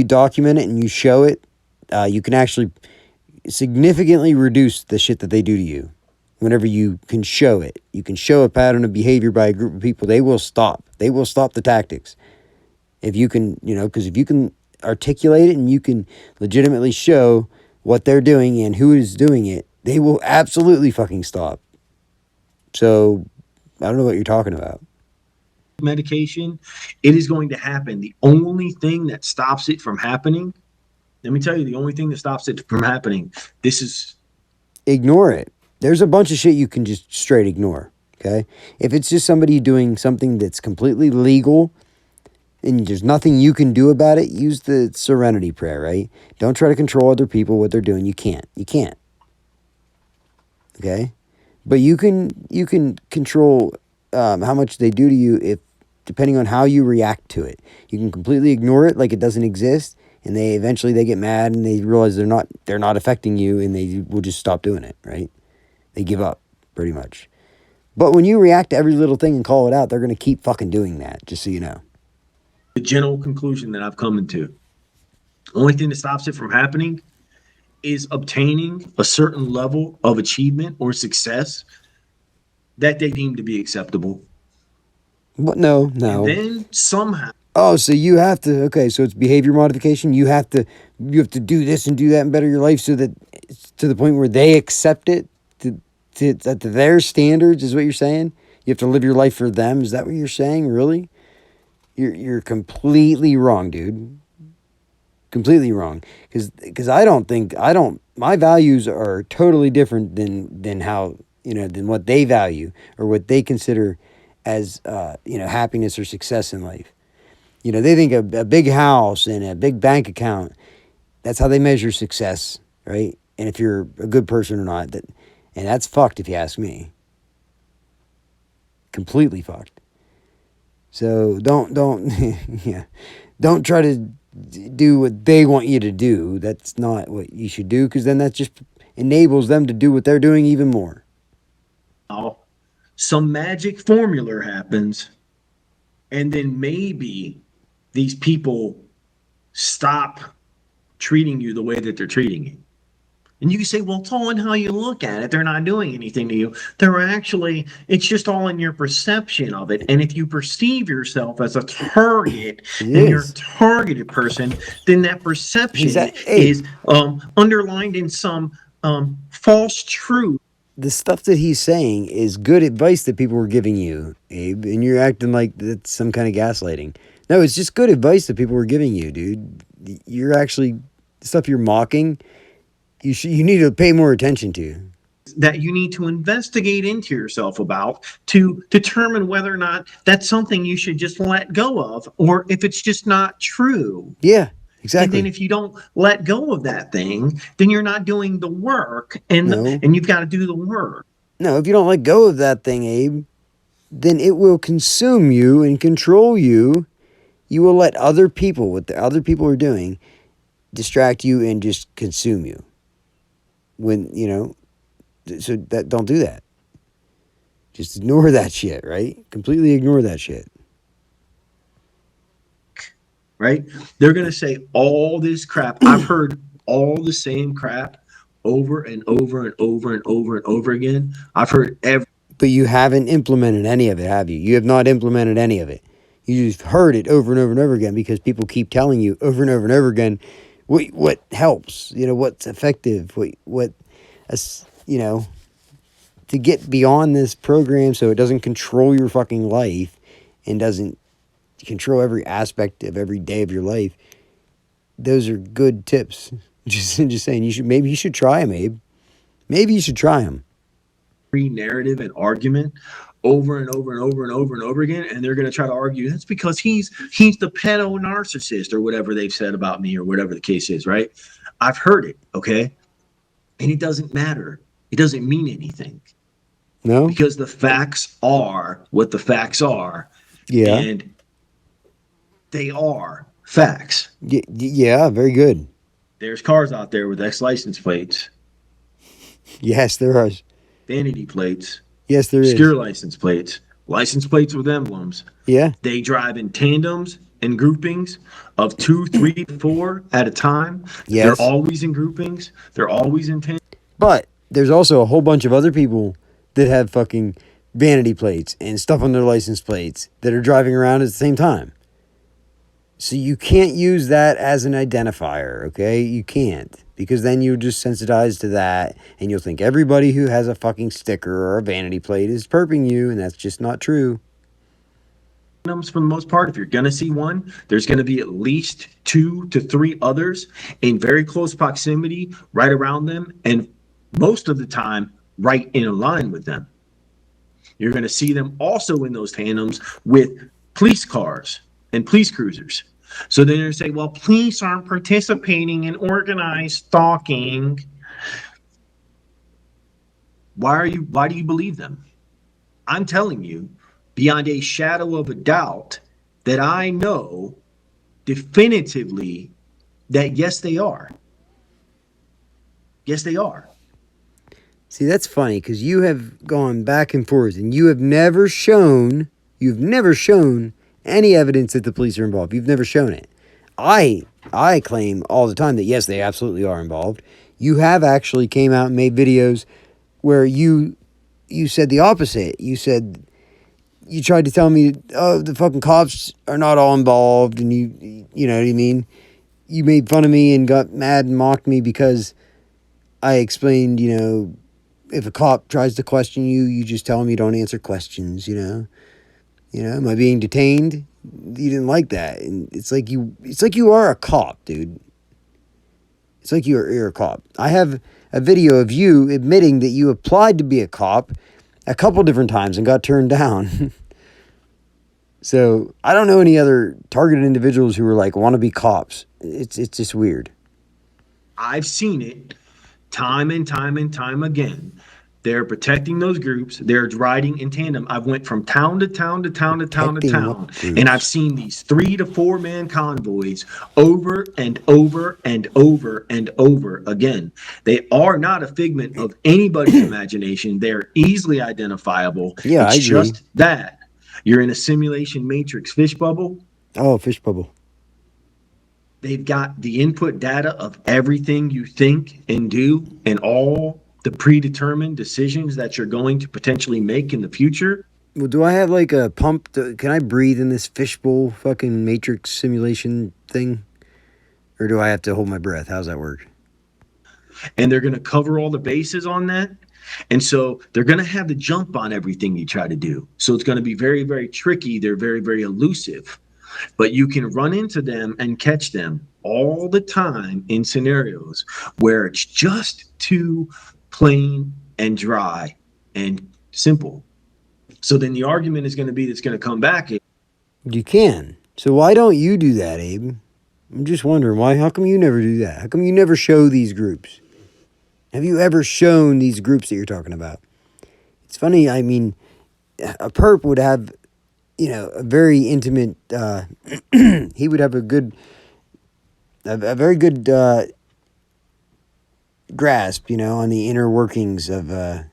document it and you show it, you can actually significantly reduce the shit that they do to you. Whenever you can show it, you can show a pattern of behavior by a group of people. They will stop. They will stop the tactics. If you can, because if you can articulate it and you can legitimately show what they're doing and who is doing it, they will absolutely fucking stop. So, I don't know what you're talking about. Medication, it is going to happen. The only thing that stops it from happening, let me tell you, the only thing that stops it from happening, this is Ignore it. There's a bunch of shit you can just straight ignore, okay? If it's just somebody doing something that's completely legal and there's nothing you can do about it, use the serenity prayer, right? Don't try to control other people, what they're doing. You can't. You can't. Okay? But you can control how much they do to you depending on how you react to it. You can completely ignore it like it doesn't exist, and they eventually they get mad and they realize they're not affecting you, and they will just stop doing it, right? They give up pretty much. But when you react to every little thing and call it out, they're going to keep fucking doing that, just so you know. The general conclusion that I've come into. Only thing that stops it from happening is obtaining a certain level of achievement or success that they deem to be acceptable. What? No, And no. then somehow, Oh, so you have to, okay, so it's behavior modification. You have to do this and do that and better your life so that it's to the point where they accept it to their standards is what you're saying? You have to live your life for them. Is that what you're saying? Really? You're completely wrong, dude. Completely wrong. Cuz I don't my values are totally different than how, than what they value or what they consider as happiness or success in life. They think a big house and a big bank account, that's how they measure success, right? And if you're a good person or not, and that's fucked if you ask me. Completely fucked. So don't yeah. Don't try to do what they want you to do. That's not what you should do because then that just enables them to do what they're doing even more. some magic formula happens, and then maybe these people stop treating you the way that they're treating you. And you can say, well, it's all in how you look at it. They're not doing anything to you. They're actually, it's just all in your perception of it. And if you perceive yourself as a target It and you're a is. targeted person, then that perception Hey, is underlined in some false truth. the stuff that he's saying is good advice that people were giving you, Abe, and you're acting like that's some kind of gaslighting. No, it's just good advice that people were giving you, dude. You're actually the stuff you're mocking. You need to pay more attention to. That you need to investigate into yourself about to determine whether or not that's something you should just let go of or if it's just not true. Yeah, And then exactly. if you don't let go of that thing, then you're not doing the work, No, and you've got to do the work. no. If you don't let go of that thing, Abe, then it will consume you and control you. You will let other people, what the other people are doing, distract you and just consume you. When so that don't do that. Just ignore that shit, right? Completely ignore that shit. Right? They're going to say all this crap. I've heard all the same crap over and over and over and over and over again. I've heard every But you haven't implemented any of it, have you? You have not implemented any of it. You just heard it over and over and over again because people keep telling you over and over and over again what helps, what's effective, what you know, to get beyond this program so it doesn't control your fucking life and doesn't control every aspect of every day of your life. Those are good tips. Just saying, maybe you should try them, Abe. Maybe you should try them. narrative and argument over and over and over and over and over again, and they're going to try to argue that's because he's the pedo narcissist or whatever they've said about me or whatever the case is, right? I've heard it, okay, and it doesn't matter. It doesn't mean anything No? because the facts are what the facts are, Yeah. and they are facts. Yeah, very good. There's cars out there with X license plates, Yes, there are. vanity plates, Yes, there is. obscure license plates with emblems. Yeah. They drive in tandems and groupings of two, three, four at a time. They're Yes. always in groupings. They're always in tandems. But there's also a whole bunch of other people that have fucking vanity plates and stuff on their license plates that are driving around at the same time. So you can't use that as an identifier, okay? You can't. Because then you're just sensitized to that and you'll think everybody who has a fucking sticker or a vanity plate is perping you, and that's just not true. For the most part, if you're going to see one, there's going to be at least two to three others in very close proximity right around them, and most of the time, right in line with them. You're going to see them also in those tandems with police cars and police cruisers. So then they say, well, police aren't participating in organized stalking. Why do you believe them? I'm telling you beyond a shadow of a doubt that I know definitively that yes, they are. Yes, they are. See, that's funny because you have gone back and forth and you've never shown any evidence that the police are involved. You've never shown it. I I claim all the time that yes, they absolutely are involved. You have actually came out and made videos where you said the opposite. You said you tried to tell me, oh, the fucking cops are not all involved, and you know what I mean. You made fun of me and got mad and mocked me because I explained, if a cop tries to question you, you just tell him you don't answer questions. Am I being detained? You didn't like that, and it's like you are a cop, dude. It's like you're a cop. I have a video of you admitting that you applied to be a cop a couple different times and got turned down. So I don't know any other targeted individuals who are like want to be cops. It's just weird. I've seen it time and time and time again. They're protecting those groups. They're riding in tandem. I've went from town to town to town to town to Protecting what town, and I've groups? seen these 3 to 4 man convoys over and over and over and over again. They are not a figment of anybody's imagination. They're easily identifiable. Yeah, I It's agree. just that you're in a simulation matrix fish bubble. Oh, fish bubble. They've got the input data of everything you think and do and all the predetermined decisions that you're going to potentially make in the future. Well, do I have like a pump? Can I breathe in this fishbowl fucking matrix simulation thing? Or do I have to hold my breath? How's that work? And they're going to cover all the bases on that. And so they're going to have the jump on everything you try to do. So it's going to be very, very tricky. They're very, very elusive, but you can run into them and catch them all the time in scenarios where it's just too plain and dry and simple. So then the argument is going to be that's going to come back. You can. So why don't you do that, Abe? I'm just wondering why. How come you never do that? How come you never show these groups? Have you ever shown these groups that you're talking about? It's funny. I mean, a perp would have, a very intimate. He would have a very good grasp, on the inner workings of.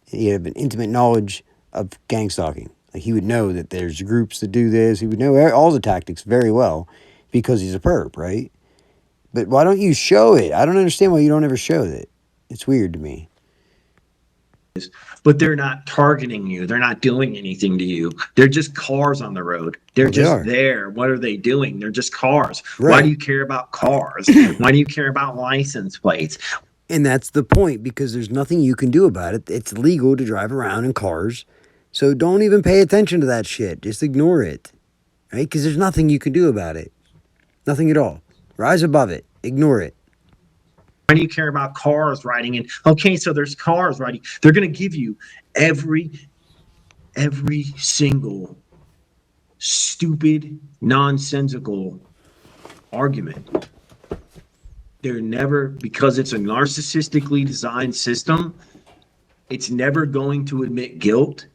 He had an intimate knowledge of gang stalking. Like he would know that there's groups that do this. He would know all the tactics very well because he's a perp, right? But why don't you show it? I don't understand why you don't ever show it. It's weird to me. But they're not targeting you. They're not doing anything to you. They're just cars on the road. They're Well, they just are. there. What are they doing? They're just cars. Why do Right. you care about cars? Why do you care about license plates? And that's the point because there's nothing you can do about it. It's legal to drive around in cars. So don't even pay attention to that shit. Just ignore it. Right? Because there's nothing you can do about it. Nothing at all. Rise above it. Ignore it. Why do you care about cars riding in? Okay, so there's cars riding. They're going to give you every single stupid, nonsensical argument. They're never, because it's a narcissistically designed system, it's never going to admit guilt,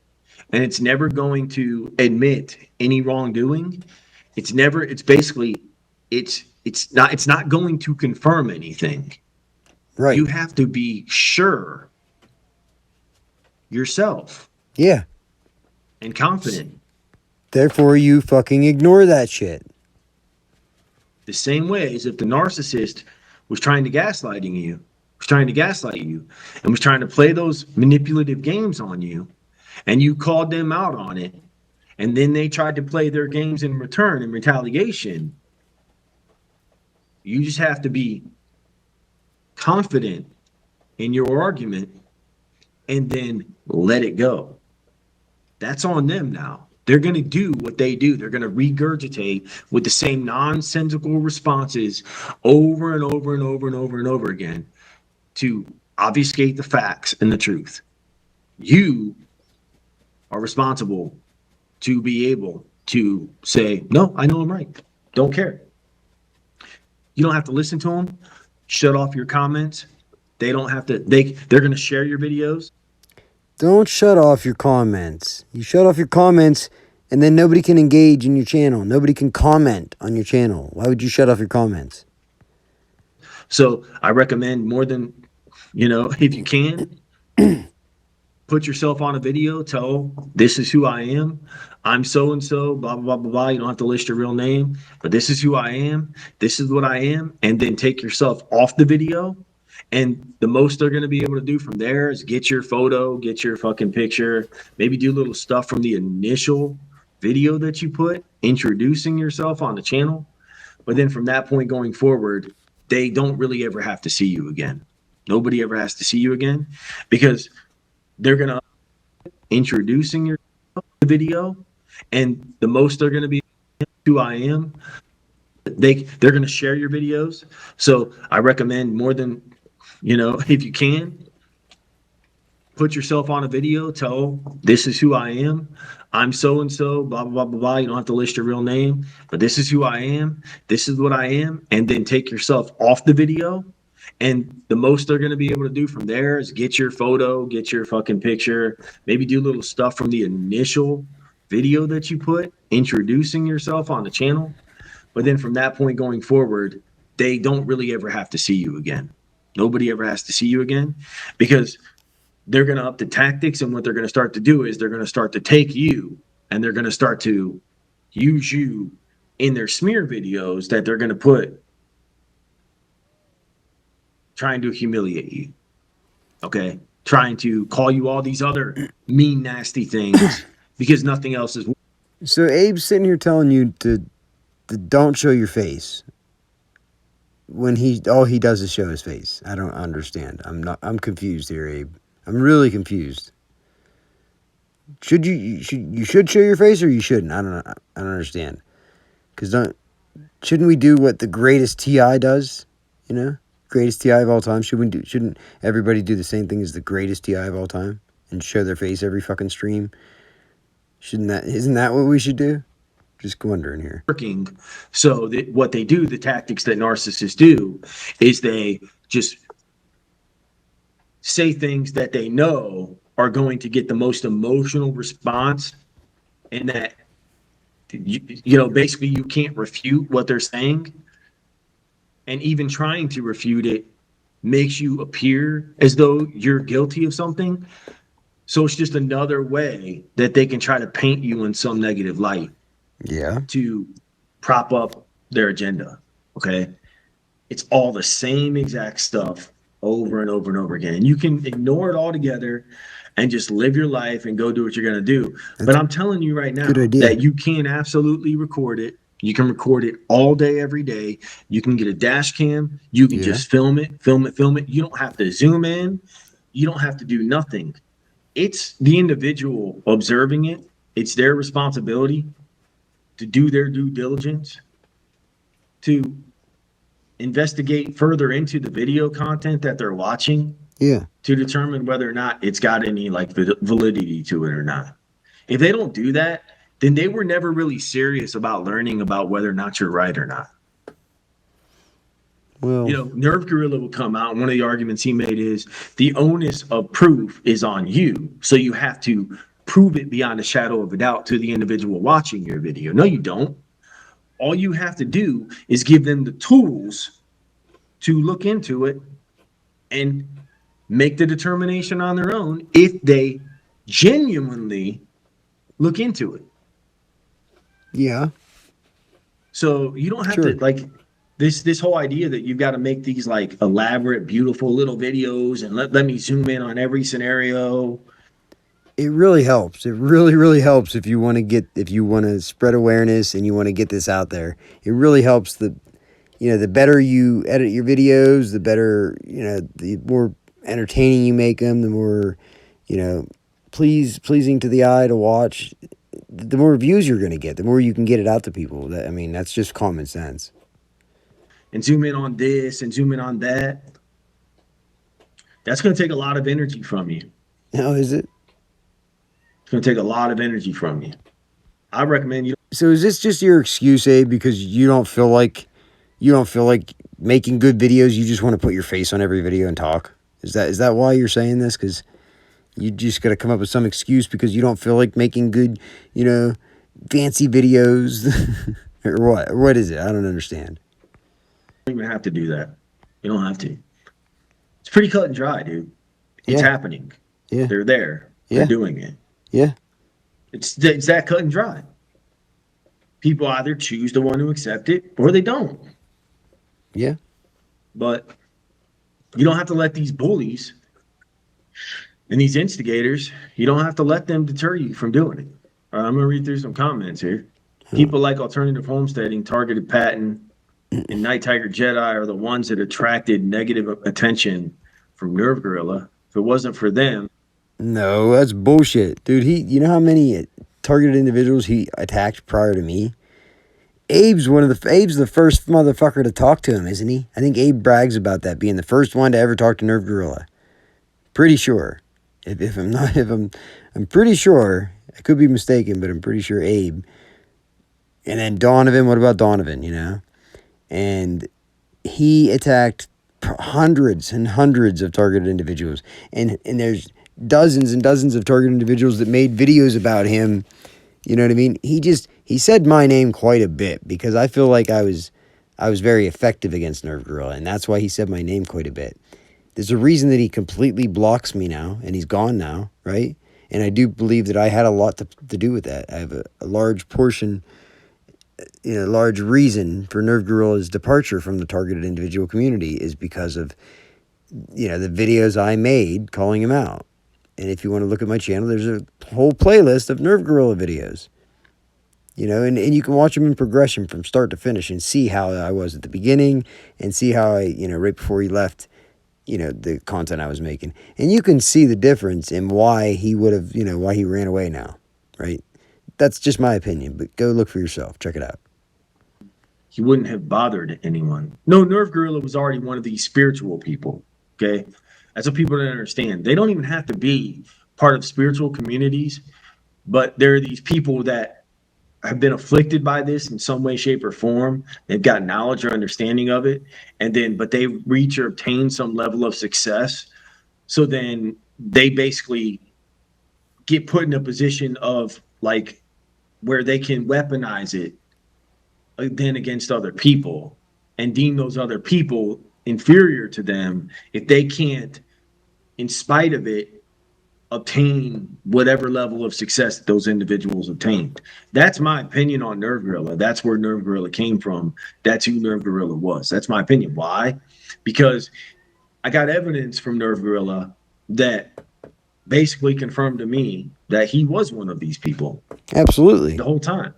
and it's never going to admit any wrongdoing. It's basically it's not going to confirm anything. Right. You have to be sure yourself Yeah. and confident. Therefore, you fucking ignore that shit. The same way as if the narcissist was trying to gaslight you, and was trying to play those manipulative games on you, and you called them out on it, and then they tried to play their games in return in retaliation. You just have to be confident in your argument and then let it go. That's on them now. They're going to do what they do. They're going to regurgitate with the same nonsensical responses over and over and over and over and over again to obfuscate the facts and the truth. You are responsible to be able to say, no, I know I'm right. Don't care. You don't have to listen to them. Shut off your comments. They don't have to, they're going to share your videos. Don't shut off your comments. You shut off your comments, and then nobody can engage in your channel. Nobody can comment on your channel. Why would you shut off your comments? So I recommend more than, if you can, put yourself on a video, tell this is who I am. I'm so and so, blah, blah, blah, blah, blah. You don't have to list your real name, but this is who I am. This is what I am. And then take yourself off the video. And the most they're going to be able to do from there is get your photo, get your fucking picture, maybe do little stuff from the initial video that you put, introducing yourself on the channel. But then from that point going forward, they don't really ever have to see you again. Nobody ever has to see you again because they're going to introducing your video, and the most they're going to be who I am. They're going to share your videos. So I recommend more than, if you can, put yourself on a video, tell this is who I am. I'm so and so, blah, blah, blah, blah, blah. You don't have to list your real name, but this is who I am. This is what I am. And then take yourself off the video. And the most they're going to be able to do from there is get your photo, get your fucking picture, maybe do little stuff from the initial video that you put, introducing yourself on the channel. But then from that point going forward, they don't really ever have to see you again. Nobody ever has to see you again because they're going to up the tactics. And what they're going to start to do is they're going to start to take you and they're going to start to use you in their smear videos that they're going to put trying to humiliate you. Okay. Trying to call you all these other mean, nasty things because nothing else is. So Abe's sitting here telling you to don't show your face when all he does is show his face. I don't understand. I'm confused here, Abe. I'm really confused. You should show your face or you shouldn't? I don't understand. Cuz shouldn't we do what the greatest TI does? You know? Greatest TI of all time. Shouldn't everybody do the same thing as the greatest TI of all time and show their face every fucking stream? Isn't that what we should do? Just wondering here. Working. So what they do, the tactics that narcissists do, is they just say things that they know are going to get the most emotional response, and that basically you can't refute what they're saying, and even trying to refute it makes you appear as though you're guilty of something. So it's just another way that they can try to paint you in some negative light. Yeah. To prop up their agenda. Okay. It's all the same exact stuff over and over and over again. And you can ignore it altogether and just live your life and go do what you're going to do. But I'm telling you right now that you can absolutely record it. You can record it all day, every day. You can get a dash cam. You can just film it. You don't have to zoom in. You don't have to do nothing. It's the individual observing it. It's their responsibility to do their due diligence, to investigate further into the video content that they're watching, to determine whether or not it's got any validity to it or not. If they don't do that, then they were never really serious about learning about whether or not you're right or not. Well, Nerve Gorilla will come out, and one of the arguments he made is the onus of proof is on you. So you have to prove it beyond a shadow of a doubt to the individual watching your video. No, you don't. All you have to do is give them the tools to look into it and make the determination on their own if they genuinely look into it. Yeah. So you don't have to this whole idea that you've got to make these elaborate, beautiful little videos and let me zoom in on every scenario. It really helps. It really, really helps if you want to spread awareness and you want to get this out there. It really helps the better you edit your videos, the better, the more entertaining you make them, the more, pleasing to the eye to watch, the more views you're going to get, the more you can get it out to people. That's just common sense. And zoom in on this and zoom in on that. That's going to take a lot of energy from you. Now, is it? It's going to take a lot of energy from you. I recommend you. So is this just your excuse, Abe, because you don't feel like making good videos? You just want to put your face on every video and talk? Is that why you're saying this? Because You just got to come up with some excuse because you don't feel like making good, fancy videos. Or what? What is it? I don't understand. You don't even have to do that. You don't have to. It's pretty cut and dry, dude. It's Yeah, happening. yeah, They're there. They're yeah, doing it. yeah, It's that cut and dry. People either choose to want to accept it or they don't. yeah. But you don't have to let these bullies and these instigators, you don't have to let them deter you from doing it. All right, I'm going to read through some comments here. People like alternative homesteading, targeted Patton, and Night Tiger Jedi are the ones that attracted negative attention from Nerve Gorilla. If it wasn't for them, No, that's bullshit, dude. You know how many targeted individuals he attacked prior to me? Abe's the first motherfucker to talk to him, isn't he? I think Abe brags about that being the first one to ever talk to Nerve Gorilla. Pretty sure. If I'm not, if I'm pretty sure. I could be mistaken, but I'm pretty sure Abe. And then Donovan. What about Donovan? And he attacked hundreds and hundreds of targeted individuals, and there's dozens and dozens of targeted individuals that made videos about him. You know what I mean? He said my name quite a bit because I feel like I was very effective against Nerve Gorilla, and that's why he said my name quite a bit. There's a reason that he completely blocks me now, and he's gone now, right? And I do believe that I had a lot to do with that. I have a large portion, large reason for Nerve Gorilla's departure from the targeted individual community is because of, the videos I made calling him out. And if you want to look at my channel, there's a whole playlist of Nerve Gorilla videos. And you can watch them in progression from start to finish and see how I was at the beginning and see how I, right before he left, the content I was making. And you can see the difference in why he would have, why he ran away now, right? That's just my opinion, but go look for yourself. Check it out. he wouldn't have bothered anyone. No, Nerve Gorilla was already one of these spiritual people. Okay. That's what people don't understand. They don't even have to be part of spiritual communities, but there are these people that have been afflicted by this in some way, shape, or form. They've got knowledge or understanding of it. But they reach or obtain some level of success. So then they basically get put in a position of like where they can weaponize it then against other people and deem those other people inferior to them if they can't, in spite of it, obtain whatever level of success those individuals obtained. That's my opinion on Nerve Gorilla. That's where Nerve Gorilla came from. That's who Nerve Gorilla was. That's my opinion. Why? Because I got evidence from Nerve Gorilla that basically confirmed to me that he was one of these people Absolutely. the whole time.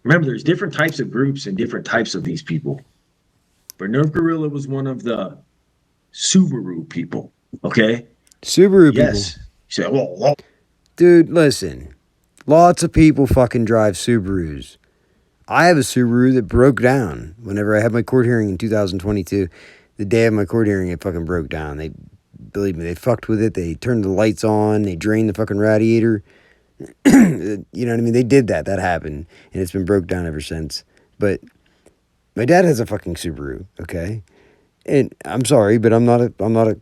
Remember, there's different types of groups and different types of these people. But Nerve Gorilla was one of the Subaru people. Okay. Subaru people. Yes. You say, well, Dude, listen. Lots of people fucking drive Subarus. I have a Subaru that broke down whenever I had my court hearing in 2022. The day of my court hearing, it fucking broke down. Believe me, they fucked with it. They turned the lights on. They drained the fucking radiator. You know what I mean? They did that. That happened. And it's been broke down ever since. But my dad has a fucking Subaru, okay? And I'm sorry, but I'm not a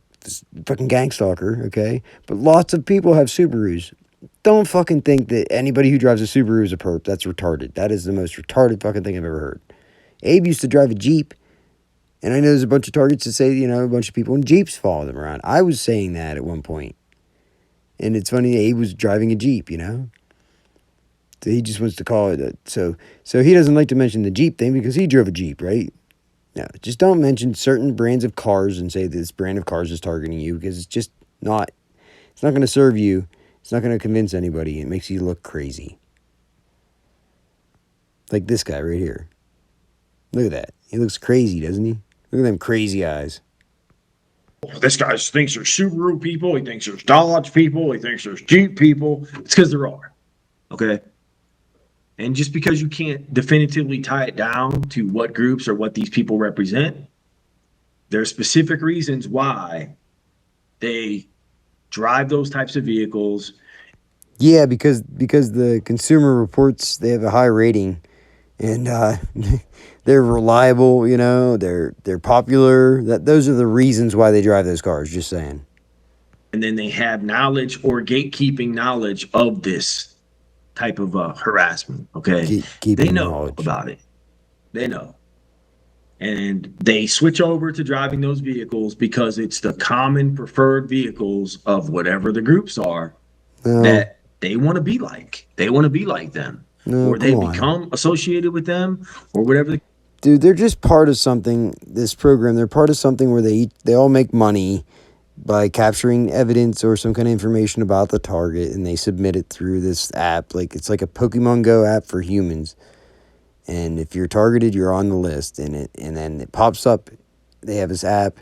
fucking gang stalker, okay? But lots of people have Subarus. Don't fucking think that anybody who drives a Subaru is a perp. That's retarded. That is the most retarded fucking thing I've ever heard. Abe used to drive a Jeep, and I know there's a bunch of targets that say, a bunch of people in Jeeps follow them around. I was saying that at one point. And it's funny, Abe was driving a Jeep, So he just wants to call it so he doesn't like to mention the Jeep thing because he drove a Jeep, right? No, just don't mention certain brands of cars and say this brand of cars is targeting you because it's not going to serve you. It's not going to convince anybody. It makes you look crazy. Like this guy right here. Look at that. He looks crazy, doesn't he? Look at them crazy eyes. this guy thinks there's Subaru people. He thinks there's Dodge people. He thinks there's Jeep people. It's because there are. Okay. And just because you can't definitively tie it down to what groups or what these people represent, there are specific reasons why they drive those types of vehicles. Yeah, because the Consumer Reports, they have a high rating, and they're reliable. They're popular. Those are the reasons why they drive those cars. Just saying. and then they have knowledge or gatekeeping knowledge of this type of harassment. Okay, they Keeping know knowledge. about it. They know, and they switch over to driving those vehicles because it's the common preferred vehicles of whatever the groups are No, that they want to be like. They want to be like them, no, or come they on. become associated with them, or whatever. Dude, they're just part of something, this program. They're part of something where they all make money by capturing evidence or some kind of information about the target, and they submit it through this app. Like, it's like a Pokemon Go app for humans. And if you're targeted, you're on the list, and then it pops up. They have this app,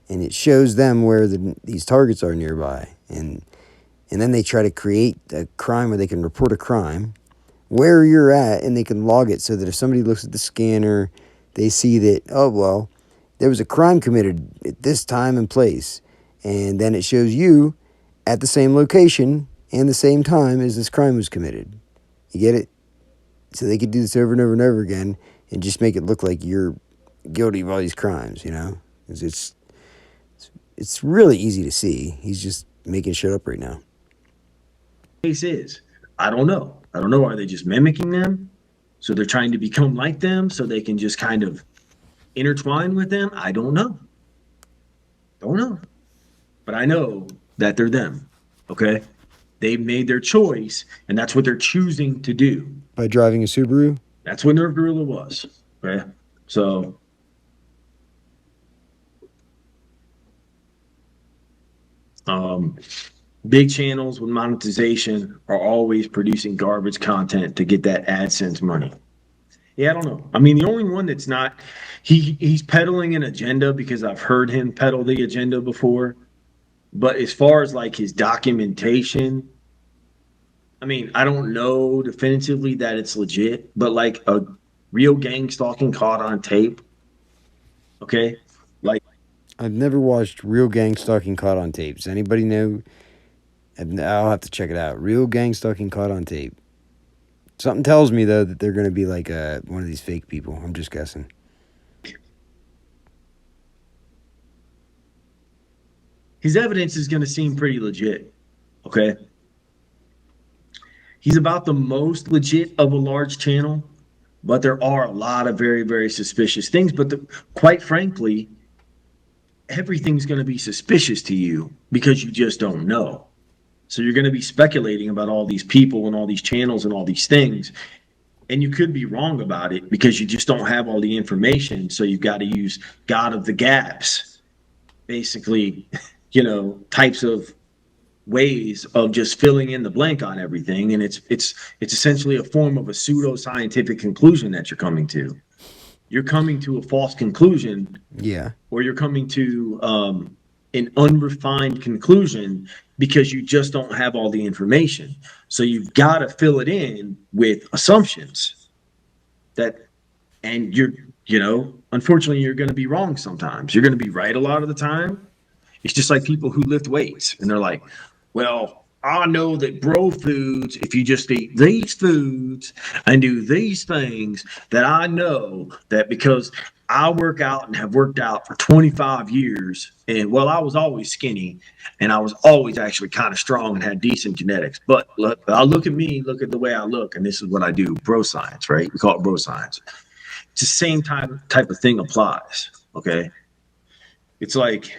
and it shows them where these targets are nearby, and then they try to create a crime where they can report a crime where you're at, and they can log it so that if somebody looks at the scanner, they see that, oh, well, there was a crime committed at this time and place. And then it shows you at the same location and the same time as this crime was committed. You get it? So they could do this over and over and over again and just make it look like you're guilty of all these crimes, you know? It's really easy to see. He's just making shit up right now. Case is. I don't know. I don't know. Are they just mimicking them? So they're trying to become like them so they can just kind of intertwine with them? I don't know. Don't know. But I know that they're them. Okay. They made their choice and that's what they're choosing to do. By driving a Subaru? That's what Nerve Gorilla was. Okay. So um big channels with monetization are always producing garbage content to get that AdSense money. Yeah, I don't know. I mean, the only one that's not he's peddling an agenda because I've heard him peddle the agenda before. But as far as like his documentation, I mean, I don't know definitively that it's legit, but like a real gang stalking caught on tape, okay? Like I've never watched Real Gang Stalking Caught on Tape. Does anybody know? I'll have to check it out. Real Gang Stalking Caught on Tape. Something tells me, though, that they're going to be like one of these fake people. I'm just guessing. his evidence is going to seem pretty legit, okay? He's about the most legit of a large channel, but there are a lot of very, very suspicious things. But quite frankly, everything's going to be suspicious to you because you just don't know. So you're going to be speculating about all these people and all these channels and all these things. And you could be wrong about it because you just don't have all the information. So you've got to use God of the gaps, basically, types of ways of just filling in the blank on everything. And it's essentially a form of a pseudo-scientific conclusion that you're coming to. You're coming to a false conclusion, Yeah. or you're coming to an unrefined conclusion because you just don't have all the information. So you've got to fill it in with assumptions that, and unfortunately, you're going to be wrong sometimes. You're going to be right a lot of the time. It's just like people who lift weights and they're like, well, I know that bro foods, if you just eat these foods and do these things, that I know that because I work out and have worked out for 25 years. And well, I was always skinny and I was always actually kind of strong and had decent genetics. But look at me, look at the way I look. And this is what I do, bro science, right? We call it bro science. It's the same type of thing applies. Okay. It's like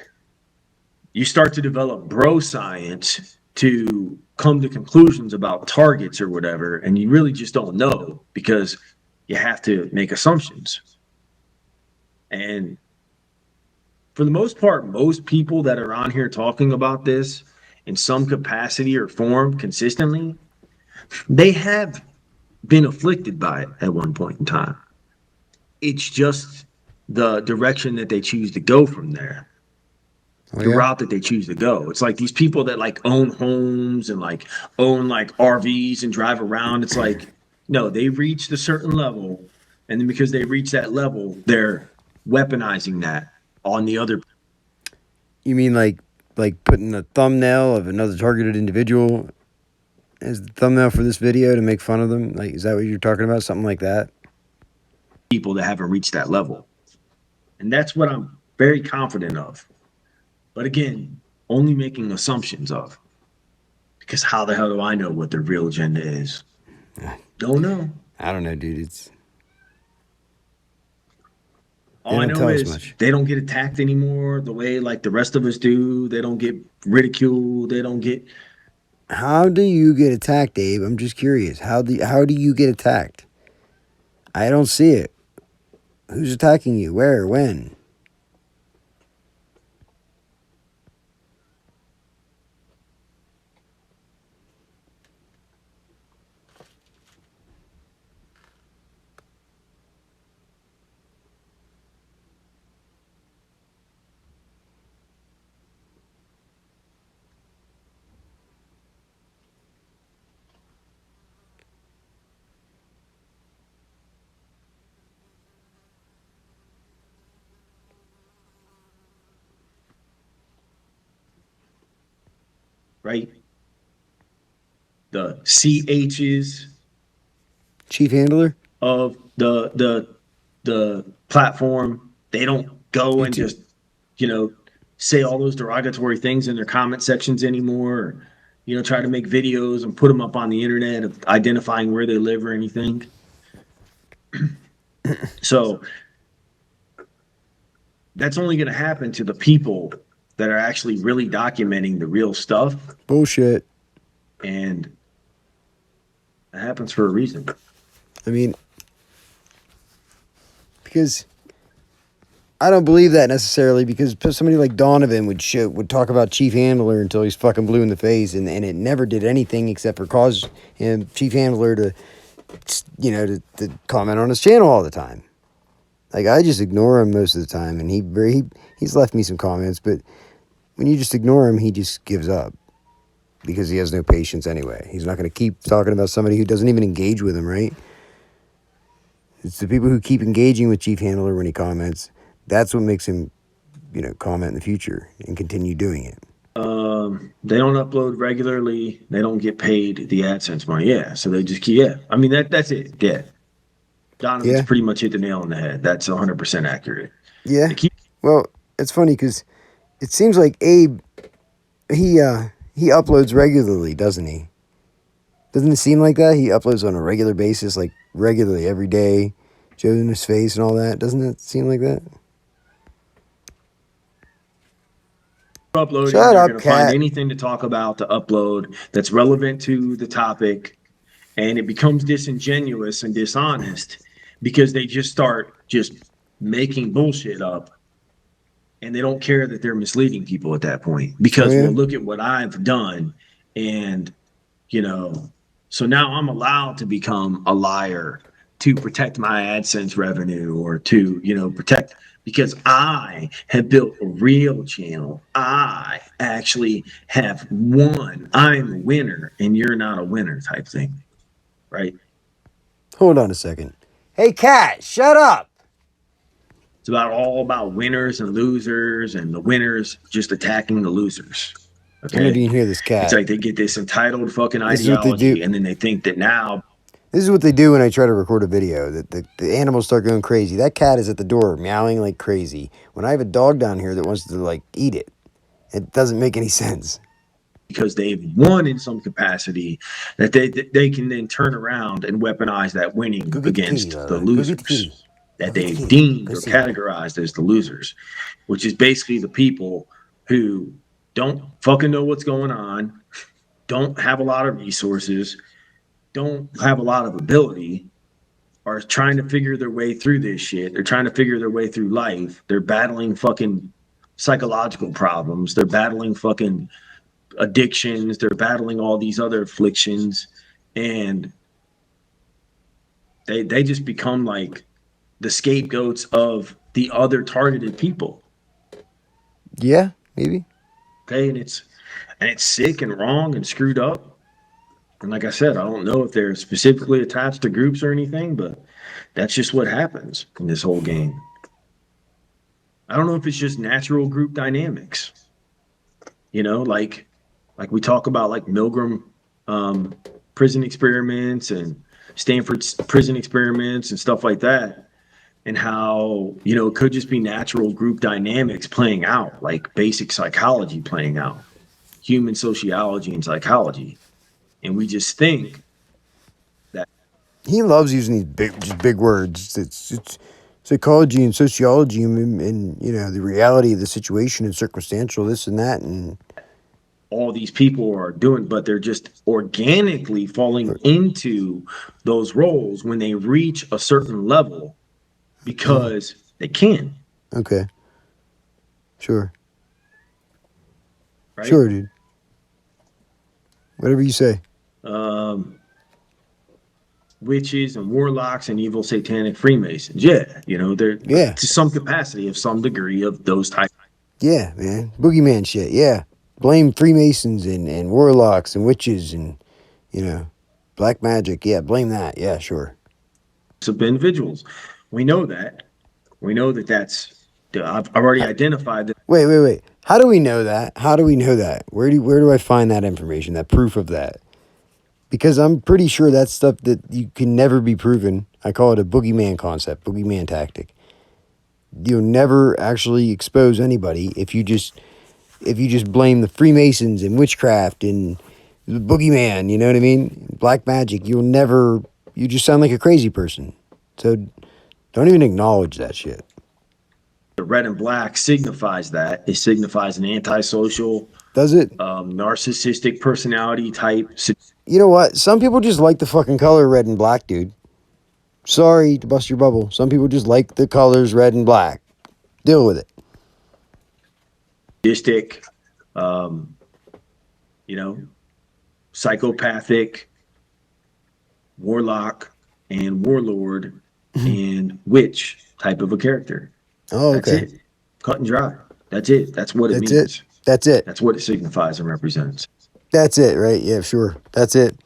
you start to develop bro science to come to conclusions about targets or whatever, and you really just don't know because you have to make assumptions. And for the most part, most people that are on here talking about this in some capacity or form consistently, they have been afflicted by it at one point in time. It's just the direction that they choose to go from there, Oh, the yeah? route that they choose to go. It's like these people that like own homes and like own like RVs and drive around. It's like, no, they reached a certain level. And then because they reach that level, they're weaponizing that on the other. You mean like putting a thumbnail of another targeted individual as the thumbnail for this video to make fun of them? Like, is that what you're talking about? Something like that? People that haven't reached that level. And that's what I'm very confident of. But again, only making assumptions of. Because how the hell do I know what their real agenda is? Don't know. I don't know, dude. It's they All I don't know tell us is much. they don't get attacked anymore the way like the rest of us do. They don't get ridiculed. They don't get. How do you get attacked, Abe? I'm just curious. How do you get attacked? I don't see it. Who's attacking you? Where? When? Right? The CHs Chief handler? of the platform. They don't go and YouTube. just, you know, say all those derogatory things in their comment sections anymore. Or, try to make videos and put them up on the internet of identifying where they live or anything. So that's only going to happen to the people that are actually really documenting the real stuff. Bullshit. And it happens for a reason. I mean, because I don't believe that necessarily because somebody like Donovan would talk about Chief Handler until he's fucking blue in the face, and it never did anything except for cause him Chief Handler to to comment on his channel all the time. Like I just ignore him most of the time, and he's left me some comments, but when you just ignore him, he just gives up because he has no patience anyway. He's not going to keep talking about somebody who doesn't even engage with him, right? It's the people who keep engaging with Chief Handler when he comments. That's what makes him, comment in the future and continue doing it. They don't upload regularly. They don't get paid the AdSense money. Yeah, so they just keep. Yeah, I mean that's it. Yeah, Donovan's Yeah, pretty much hit the nail on the head. That's 100% accurate. yeah. They keep Well, it's funny because it seems like Abe he uploads regularly, doesn't he? Doesn't it seem like that? He uploads on a regular basis, like regularly every day, shows in his face and all that. Doesn't it seem like that? uploading. Shut They're up, going to find cat. anything to talk about to upload that's relevant to the topic, and it becomes disingenuous and dishonest because they just start just making bullshit up, and they don't care that they're misleading people at that point Oh because, yeah. well, look at what I've done. And you know, so now I'm allowed to become a liar to protect my AdSense revenue or to, protect because I have built a real channel. I actually have won. I'm a winner and you're not a winner type thing, right? Hold on a second. Hey, cat, shut up. It's about all about winners and losers and the winners just attacking the losers. I don't know if Okay. you can hear this It's cat. like they get this entitled fucking This is what they do. ideology and then they think that now. This is what they do when I try to record a video. The animals start going crazy. That cat is at the door meowing like crazy. When I have a dog down here that wants to like eat it, it doesn't make any sense. Because they've won in some capacity, that they can then turn around and weaponize that winning Go get the kitty, against the Lola. Go get the losers kitty. Go that get the they've kitty. deemed Go or see her. categorized as the losers, which is basically the people who don't fucking know what's going on, don't have a lot of resources, don't have a lot of ability, are trying to figure their way through this shit. They're trying to figure their way through life. They're battling fucking psychological problems. They're battling fucking addictions. They're battling all these other afflictions, and they just become like the scapegoats of the other targeted people. Yeah, maybe. Okay, and it's sick and wrong and screwed up. And like I said, I don't know if they're specifically attached to groups or anything, but that's just what happens in this whole game. I don't know if it's just natural group dynamics, like we talk about like Milgram um, prison experiments and Stanford's prison experiments and stuff like that. and how, it could just be natural group dynamics playing out, like basic psychology playing out, human sociology and psychology. And we just think that He loves using these just big words. It's psychology and sociology and the reality of the situation and circumstantial this and that and all these people are doing, but they're just organically falling into those roles when they reach a certain level because they can, okay, sure, right? sure, dude. Whatever you say. Um, Witches and warlocks and evil satanic Freemasons. Yeah, they're Yeah, to some capacity of some degree of those types. yeah, man. Boogeyman shit. Yeah, blame Freemasons and warlocks and witches and you know black magic. Yeah, blame that. Yeah, sure. Of individuals. We know that. We know that I've already How, identified that wait. How do we know that? How do we know that? Where do I find that information? That proof of that? Because I'm pretty sure that's stuff that you can never be proven. I call it a boogeyman concept, boogeyman tactic. You'll never actually expose anybody if you just blame the Freemasons and witchcraft and the boogeyman. You know what I mean? Black magic. You just sound like a crazy person. So don't even acknowledge that shit. the red and black signifies that. It signifies an antisocial, Does it? narcissistic personality type. You know what? Some people just like the fucking color red and black, dude. Sorry to bust your bubble. Some people just like the colors red and black. Deal with it. Sadistic, um, you know, psychopathic, warlock, and warlord, and witch type of a character. Oh, That's okay. it. Cut and dry. That's it. That's what it That's it. means. That's it. That's what it signifies and represents. That's it, right? Yeah, sure. That's it.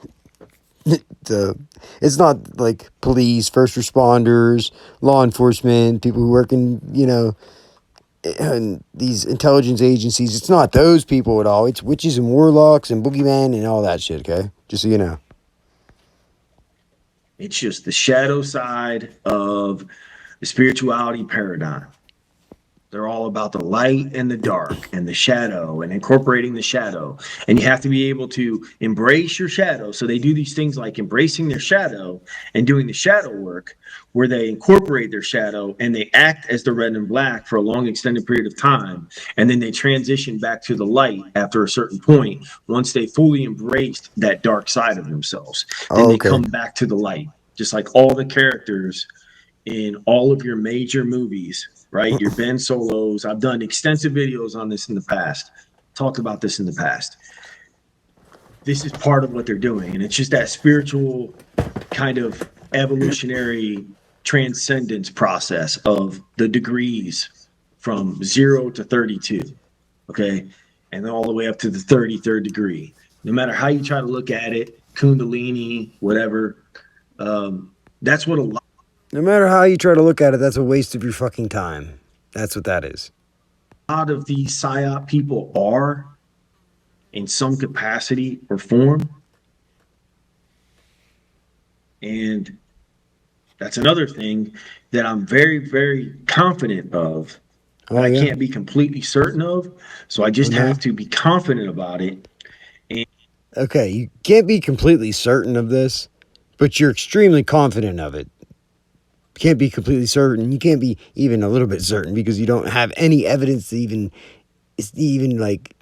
the, it's not like police, first responders, law enforcement, people who work in these intelligence agencies. It's not those people at all. It's witches and warlocks and boogeyman and all that shit, okay? Just so you know. It's just the shadow side of the spirituality paradigm. They're all about the light and the dark and the shadow and incorporating the shadow. And you have to be able to embrace your shadow. So they do these things like embracing their shadow and doing the shadow work where they incorporate their shadow and they act as the red and black for a long extended period of time. And then they transition back to the light after a certain point once they fully embraced that dark side of themselves. Then Oh, they okay. come back to the light, just like all the characters in all of your major movies, right? Your Ben Solos. I've done extensive videos on this in the past, talked about this in the past. This is part of what they're doing. And it's just that spiritual kind of evolutionary transcendence process of the degrees from 0 to 32. Okay. And then all the way up to the 33rd degree. No matter how you try to look at it, Kundalini, whatever, that's what a No matter how you try to look at it, that's a waste of your fucking time. That's what that is. lot of these psyop people are in some capacity or form. And that's another thing that I'm very, very confident of, but Oh, I yeah? can't be completely certain of. So I Oh, just no? have to be confident about it. And Okay, you can't be completely certain of this, but you're extremely confident of it. You can't be completely certain. You can't be even a little bit certain because you don't have any evidence to even like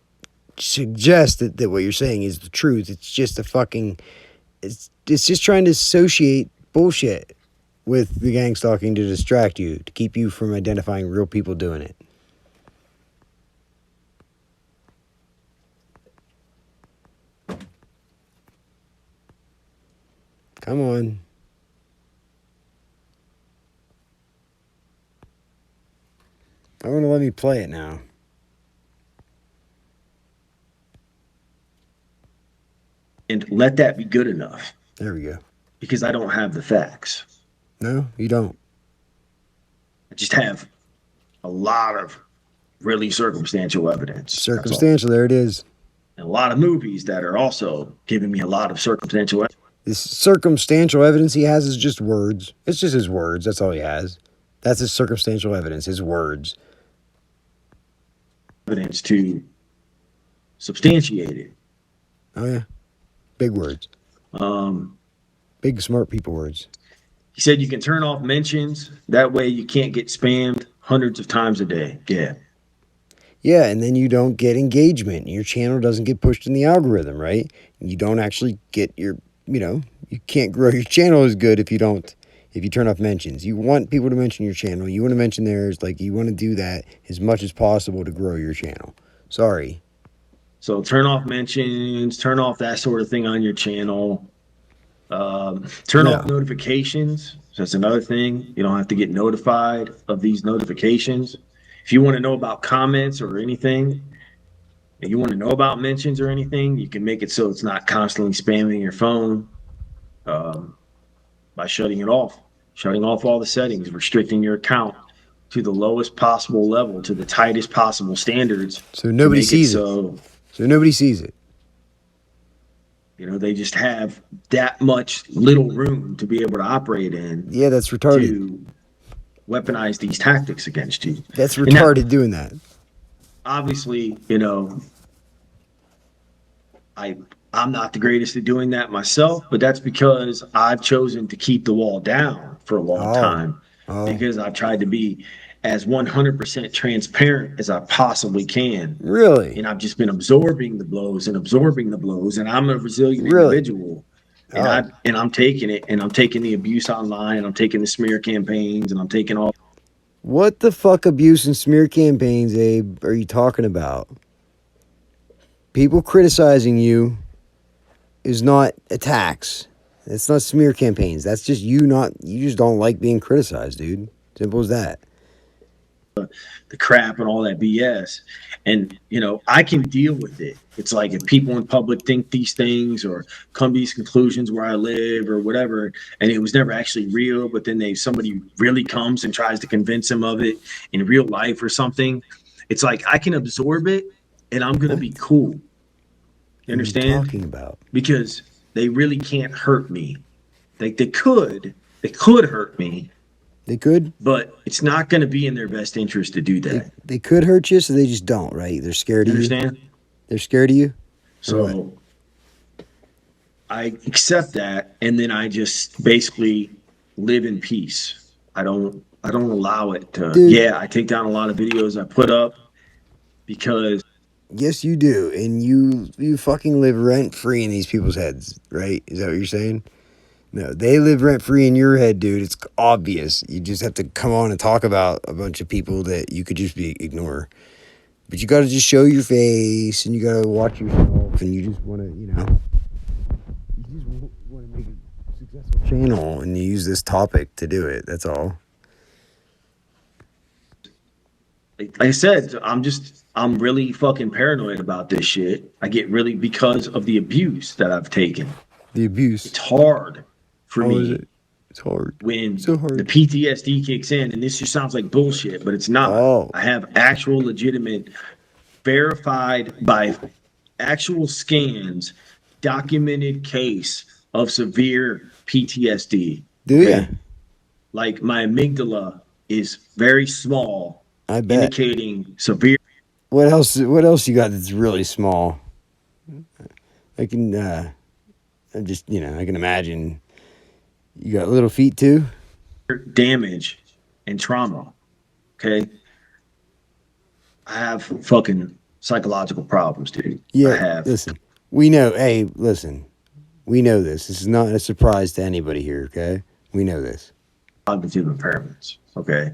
suggest that what you're saying is the truth. It's just a fucking it's just trying to associate bullshit with the gang stalking to distract you, to keep you from identifying real people doing it. Come on. I want to let me play it now. let that be good enough There we go. because I don't have the facts. No, you don't. I just have a lot of really circumstantial evidence. That's all. Circumstantial, there it is. And a lot of movies that are also giving me a lot of circumstantial evidence. This circumstantial evidence he has is just words. It's just his words. That's all he has. That's his circumstantial evidence, his words. Evidence to substantiate it. Oh, yeah. Big words. Um, Big, smart people words. he said you can turn off mentions. That way you can't get spammed hundreds of times a day. Yeah. Yeah, and then you don't get engagement. Your channel doesn't get pushed in the algorithm, right? You don't actually get your, you can't grow your channel as good if you turn off mentions. You want people to mention your channel. You want to mention theirs. Like, you want to do that as much as possible to grow your channel. Sorry. So turn off mentions, turn off that sort of thing on your channel. Turn off No. notifications. So that's another thing. You don't have to get notified of these notifications. If you want to know about comments or anything, and you want to know about mentions or anything, you can make it so it's not constantly spamming your phone um, by shutting off all the settings, restricting your account to the lowest possible level, to the tightest possible standards So to nobody make it sees it. so So nobody sees it. they just have that much little room to be able to operate in Yeah, that's retarded. to weaponize these tactics against you. That's And now, retarded doing that. obviously, I I'm not the greatest at doing that myself, but that's because I've chosen to keep the wall down for a long Oh. time Oh. because I've tried to be as 100% transparent as I possibly can. Really? And I've just been absorbing the blows and absorbing the blows. And I'm a resilient Really? individual. And Oh. I'm taking it, and I'm taking the abuse online, and I'm taking the smear campaigns, and I'm taking all. What the fuck abuse and smear campaigns, Abe, are you talking about? People criticizing you is not attacks. It's not smear campaigns. That's just you just don't like being criticized, dude. Simple as that. The crap and all that BS. And, I can deal with it. It's like if people in public think these things or come to these conclusions where I live or whatever, and it was never actually real, but then somebody really comes and tries to convince them of it in real life or something. It's like I can absorb it and I'm going to What be cool. You are you understand? talking about? Because they really can't hurt me. They could hurt me, They could. but it's not going to be in their best interest to do that. They could hurt you, so they just don't, right? They're scared You of you. understand? They're scared of you? Or what? So I accept that, and then I just basically live in peace. I don't allow it to. Dude, Yeah, I take down a lot of videos I put up because yes you do. And you fucking live rent free in these people's heads, right? Is that what you're saying? No, they live rent free in your head, dude. It's obvious. You just have to come on and talk about a bunch of people that you could just ignore. But you got to just show your face, and you got to watch yourself, and you just want to, you just want to make a successful channel, and you use this topic to do it. That's all. like I said, I'm really fucking paranoid about this shit. I get really because of the abuse that I've taken. The abuse. It's hard for How is me it? It's hard. when So the hard. PTSD kicks in, and this just sounds like bullshit, but it's not. Oh, I have actual legitimate, verified by actual scans, documented case of severe PTSD. do ya? Like my amygdala is very small, I bet. indicating severe. What else? What else you got that's really small? I can. I just. I can imagine. You got little feet too. Damage and trauma. Okay. I have fucking psychological problems, dude. I Yeah. have Listen. We know. Hey, listen. We know this. This is not a surprise to anybody here. Okay. We know this. cognitive impairments. Okay.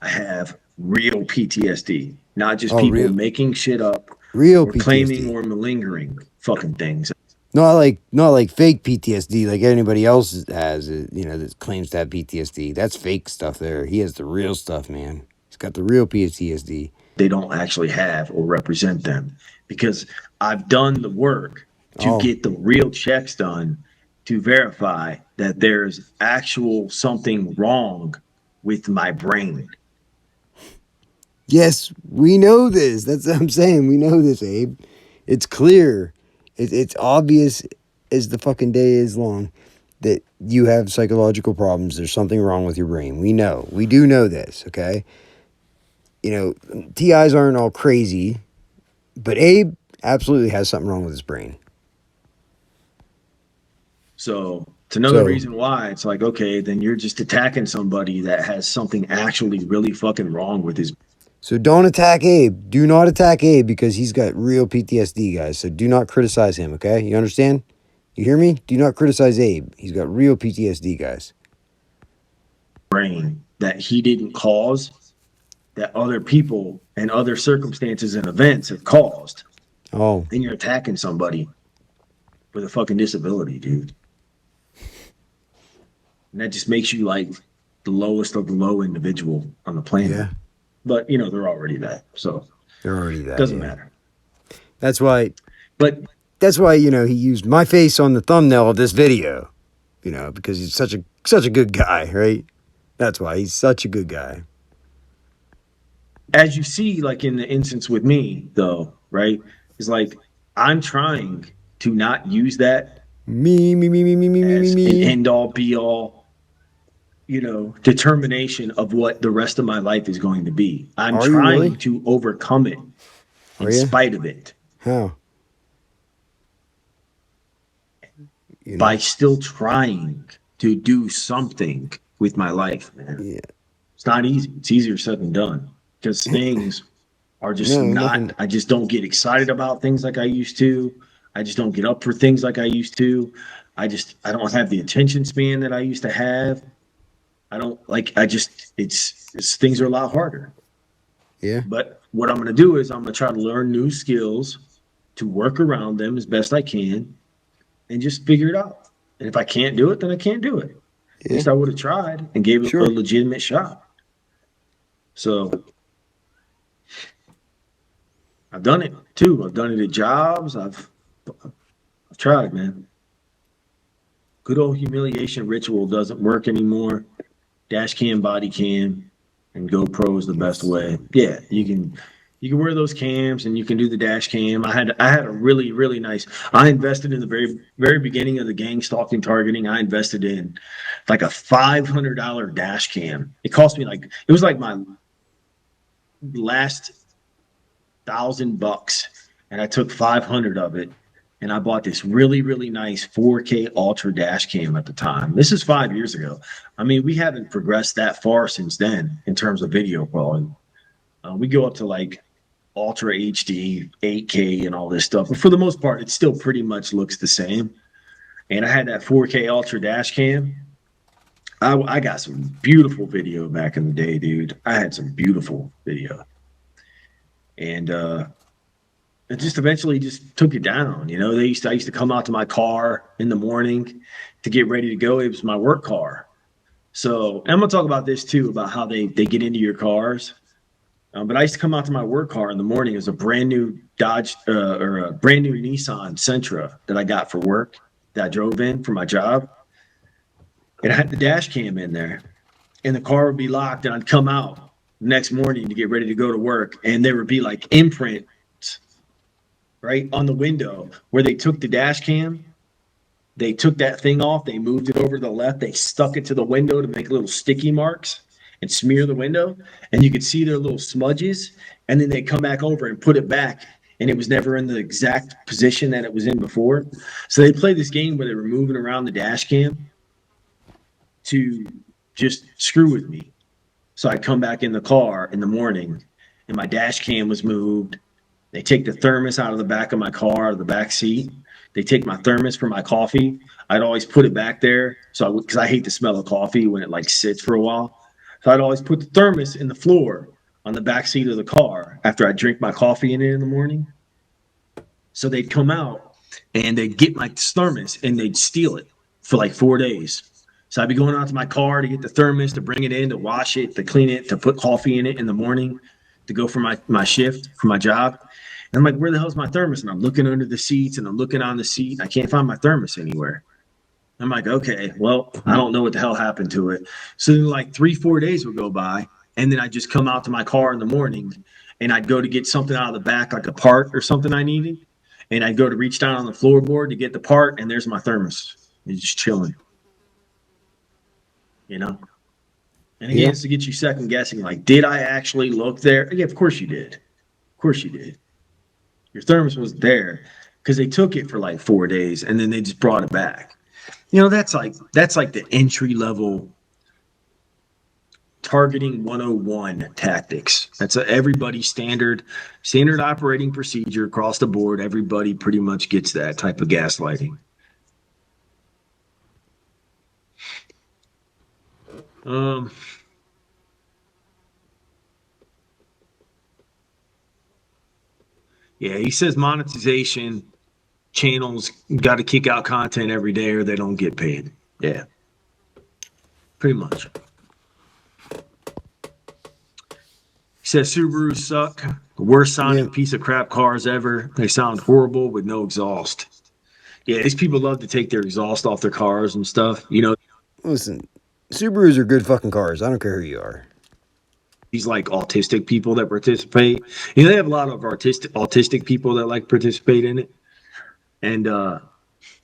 I have real PTSD, not just Oh, people real. making shit up Real or claiming PTSD. or malingering fucking things. Not like fake PTSD like anybody else has. That claims to have PTSD. That's fake stuff. There. He has the real stuff, man. He's got the real PTSD. They don't actually have or represent them because I've done the work to Oh. get the real checks done to verify that there's actual something wrong with my brain. Yes, we know this. That's what I'm saying. We know this, Abe. It's clear. It's obvious as the fucking day is long. that you have psychological problems. There's something wrong with your brain. We know. We do know this, okay? You know, TIs aren't all crazy, but Abe absolutely has something wrong with his brain. So it's another So, reason why it's like, okay, then you're just attacking somebody that has something actually really fucking wrong with his. so don't attack Abe. Do not attack Abe because he's got real PTSD, guys. So do not criticize him, okay? You understand? You hear me? Do not criticize Abe. He's got real PTSD, guys. Brain that he didn't cause, that other people and other circumstances and events have caused. Oh, Then you're attacking somebody with a fucking disability, dude. And that just makes you like the lowest of the low individual on the planet. yeah. But you know, they're already that. So They're already it that, doesn't yeah. matter. That's why But you know, he used my face on the thumbnail of this video. You know, because he's such a good guy, right? That's why he's such a good guy. as you see, like in the instance with me, though, right? Is like I'm trying to not use that as an Me. end all be all, determination of what the rest of my life is going to be. I'm Are you trying really? to overcome it Are in you? spite of it How? You by know? still trying to do something with my life, man. Yeah. It's not easy. It's easier said than done because things are just No, not, nothing. I just don't get excited about things like I used to. I just don't get up for things like I used to. I don't have the attention span that I used to have. I don't like, I just, it's things are a lot harder. Yeah. But what I'm going to do is I'm going to try to learn new skills to work around them as best I can and just figure it out. And if I can't do it, then I can't do it. At Yeah. least I would have tried and gave it a Sure. legitimate shot. So I've done it too. I've done it at jobs. I've tried, man. Good old humiliation ritual doesn't work anymore. Dash cam, body cam, and GoPro is the best Yes. way. Yeah, you can wear those cams and you can do the dash cam. I had a really nice. I invested in the very beginning of the gang stalking targeting. I invested in like a $500 dash cam. It cost me like it was like my last $1,000, and I took 500 of it, and I bought this really nice 4K Ultra dash cam at the time. This is 5 years ago. I mean, we haven't progressed that far since then in terms of video quality. We go up to like Ultra HD, 8K, and all this stuff, but for the most part, it still pretty much looks the same. And I had that 4K Ultra dash cam. I got some beautiful video back in the day, dude. I had some beautiful video, and it just eventually just took it down. I used to come out to my car in the morning to get ready to go. It was my work car. So and I'm gonna talk about this too, about how they get into your cars. But I used to come out to my work car in the morning. It was a brand new Dodge or a brand new Nissan Sentra that I got for work that I drove in for my job. And I had the dash cam in there, and the car would be locked, and I'd come out the next morning to get ready to go to work, and there would be like imprint right on the window where they took the dash cam. They took that thing off, they moved it over to the left, they stuck it to the window to make little sticky marks and smear the window, and you could see their little smudges, and then they come back over and put it back, and it was never in the exact position that it was in before. So they played this game where they were moving around the dash cam to just screw with me. So I'd come back in the car in the morning, and my dash cam was moved. They take the thermos out of the back of my car, the back seat. They take my thermos for my coffee. I'd always put it back there, so because I hate the smell of coffee when it like sits for a while. So I'd always put the thermos in the floor on the back seat of the car after I drink my coffee in it in the morning. So they'd come out and they'd get my thermos and they'd steal it for like 4 days. So I'd be going out to my car to get the thermos, to bring it in, to wash it, to clean it, to put coffee in it in the morning, to go for my shift, for my job. And I'm like, where the hell's my thermos? And I'm looking under the seats and I'm looking on the seat. And I can't find my thermos anywhere. I'm like, okay, well, I don't know what the hell happened to it. So then like 3, 4 days would go by. And then I'd just come out to my car in the morning and I'd go to get something out of the back, like a part or something I needed. And I'd go to reach down on the floorboard to get the part. And there's my thermos. It's just chilling. you know? And again, Yeah. it's to get you second guessing, like, did I actually look there? Yeah, of course you did. Of course you did. Your thermos was there because they took it for like 4 days and then they just brought it back. That's like the entry level targeting 101 tactics. That's everybody standard operating procedure across the board. Everybody pretty much gets that type of gaslighting. Um, yeah, he says monetization channels got to kick out content every day or they don't get paid. Yeah, pretty much. He says Subarus suck. The worst Yeah. sounding piece of crap cars ever. They sound horrible with no exhaust. Yeah, these people love to take their exhaust off their cars and stuff. Listen, Subarus are good fucking cars. I don't care who you are. These like autistic people that participate. They have a lot of autistic people that like participate in it. And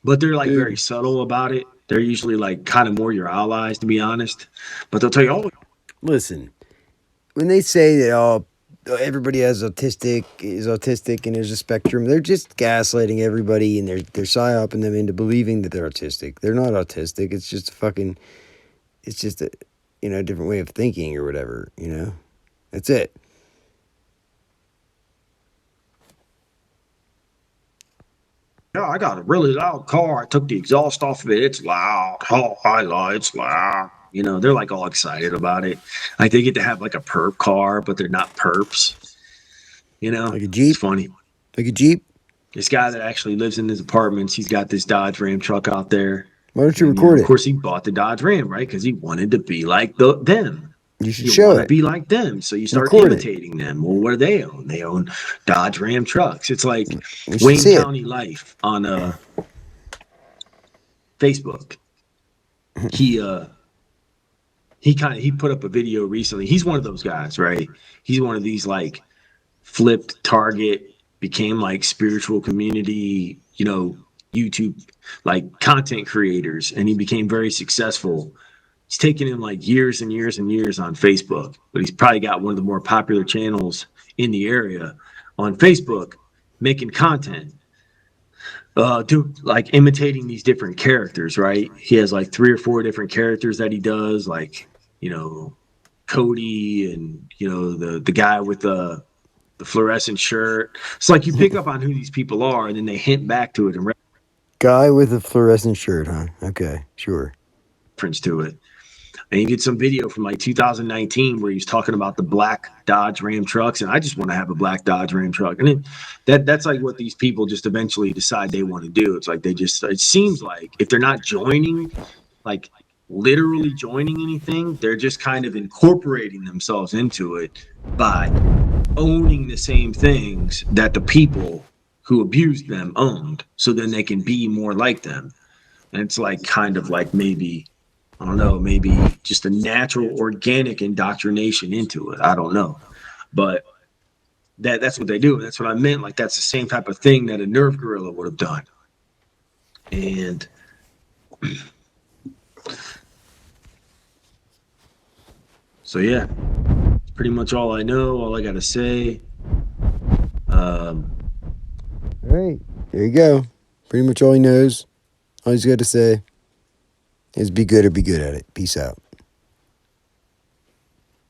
but they're like very Dude, subtle about it. They're usually like kind of more your allies, to be honest. But they'll tell you, oh, listen, when they say that everybody is autistic and there's a spectrum, they're just gaslighting everybody and they're psyoping them into believing that they're autistic. They're not autistic. It's just it's just a different way of thinking or whatever, That's it. yeah, I got a really loud car. I took the exhaust off of it. It's loud. Oh, I lie. It's loud. They're like all excited about it. Like they get to have like a perp car, but they're not perps. Like a It's Jeep. funny. Like a Jeep. This guy that actually lives in his apartments, he's got this Dodge Ram truck out there. Why don't you And, record of it? course, he bought the Dodge Ram, right? Because he wanted to be like them. You should You show want to it. be like them. So you start Record it. imitating them. Well, what do they own? They own Dodge Ram trucks. It's like We should Wayne see it. County Life on Facebook. He he put up a video recently. He's one of those guys, right? He's one of these like flipped target, became like spiritual community, YouTube like content creators, and he became very successful. It's taken him like years and years and years on Facebook, but he's probably got one of the more popular channels in the area on Facebook making content. Do like imitating these different characters, right? He has like three or four different characters that he does, like, you know, Cody and the guy with the fluorescent shirt. It's like you pick up on who these people are and then they hint back to it and Guy with a fluorescent shirt, huh? Okay, sure. reference to it. And he did some video from like 2019 where he's talking about the black Dodge Ram trucks, and I just want to have a black Dodge Ram truck. And that's like what these people just eventually decide they want to do. It's like it seems like if they're not joining, like literally joining anything, they're just kind of incorporating themselves into it by owning the same things that the people who abused them owned, so then they can be more like them. And it's like kind of like maybe, I don't know, maybe just a natural organic indoctrination into it. I don't know. But that's what they do. That's what I meant. Like that's the same type of thing that a nerve gorilla would have done. And so yeah, it's pretty much all I know, all I gotta say. All right, there you go. Pretty much all he knows. All he's got to say is be good or be good at it. Peace out.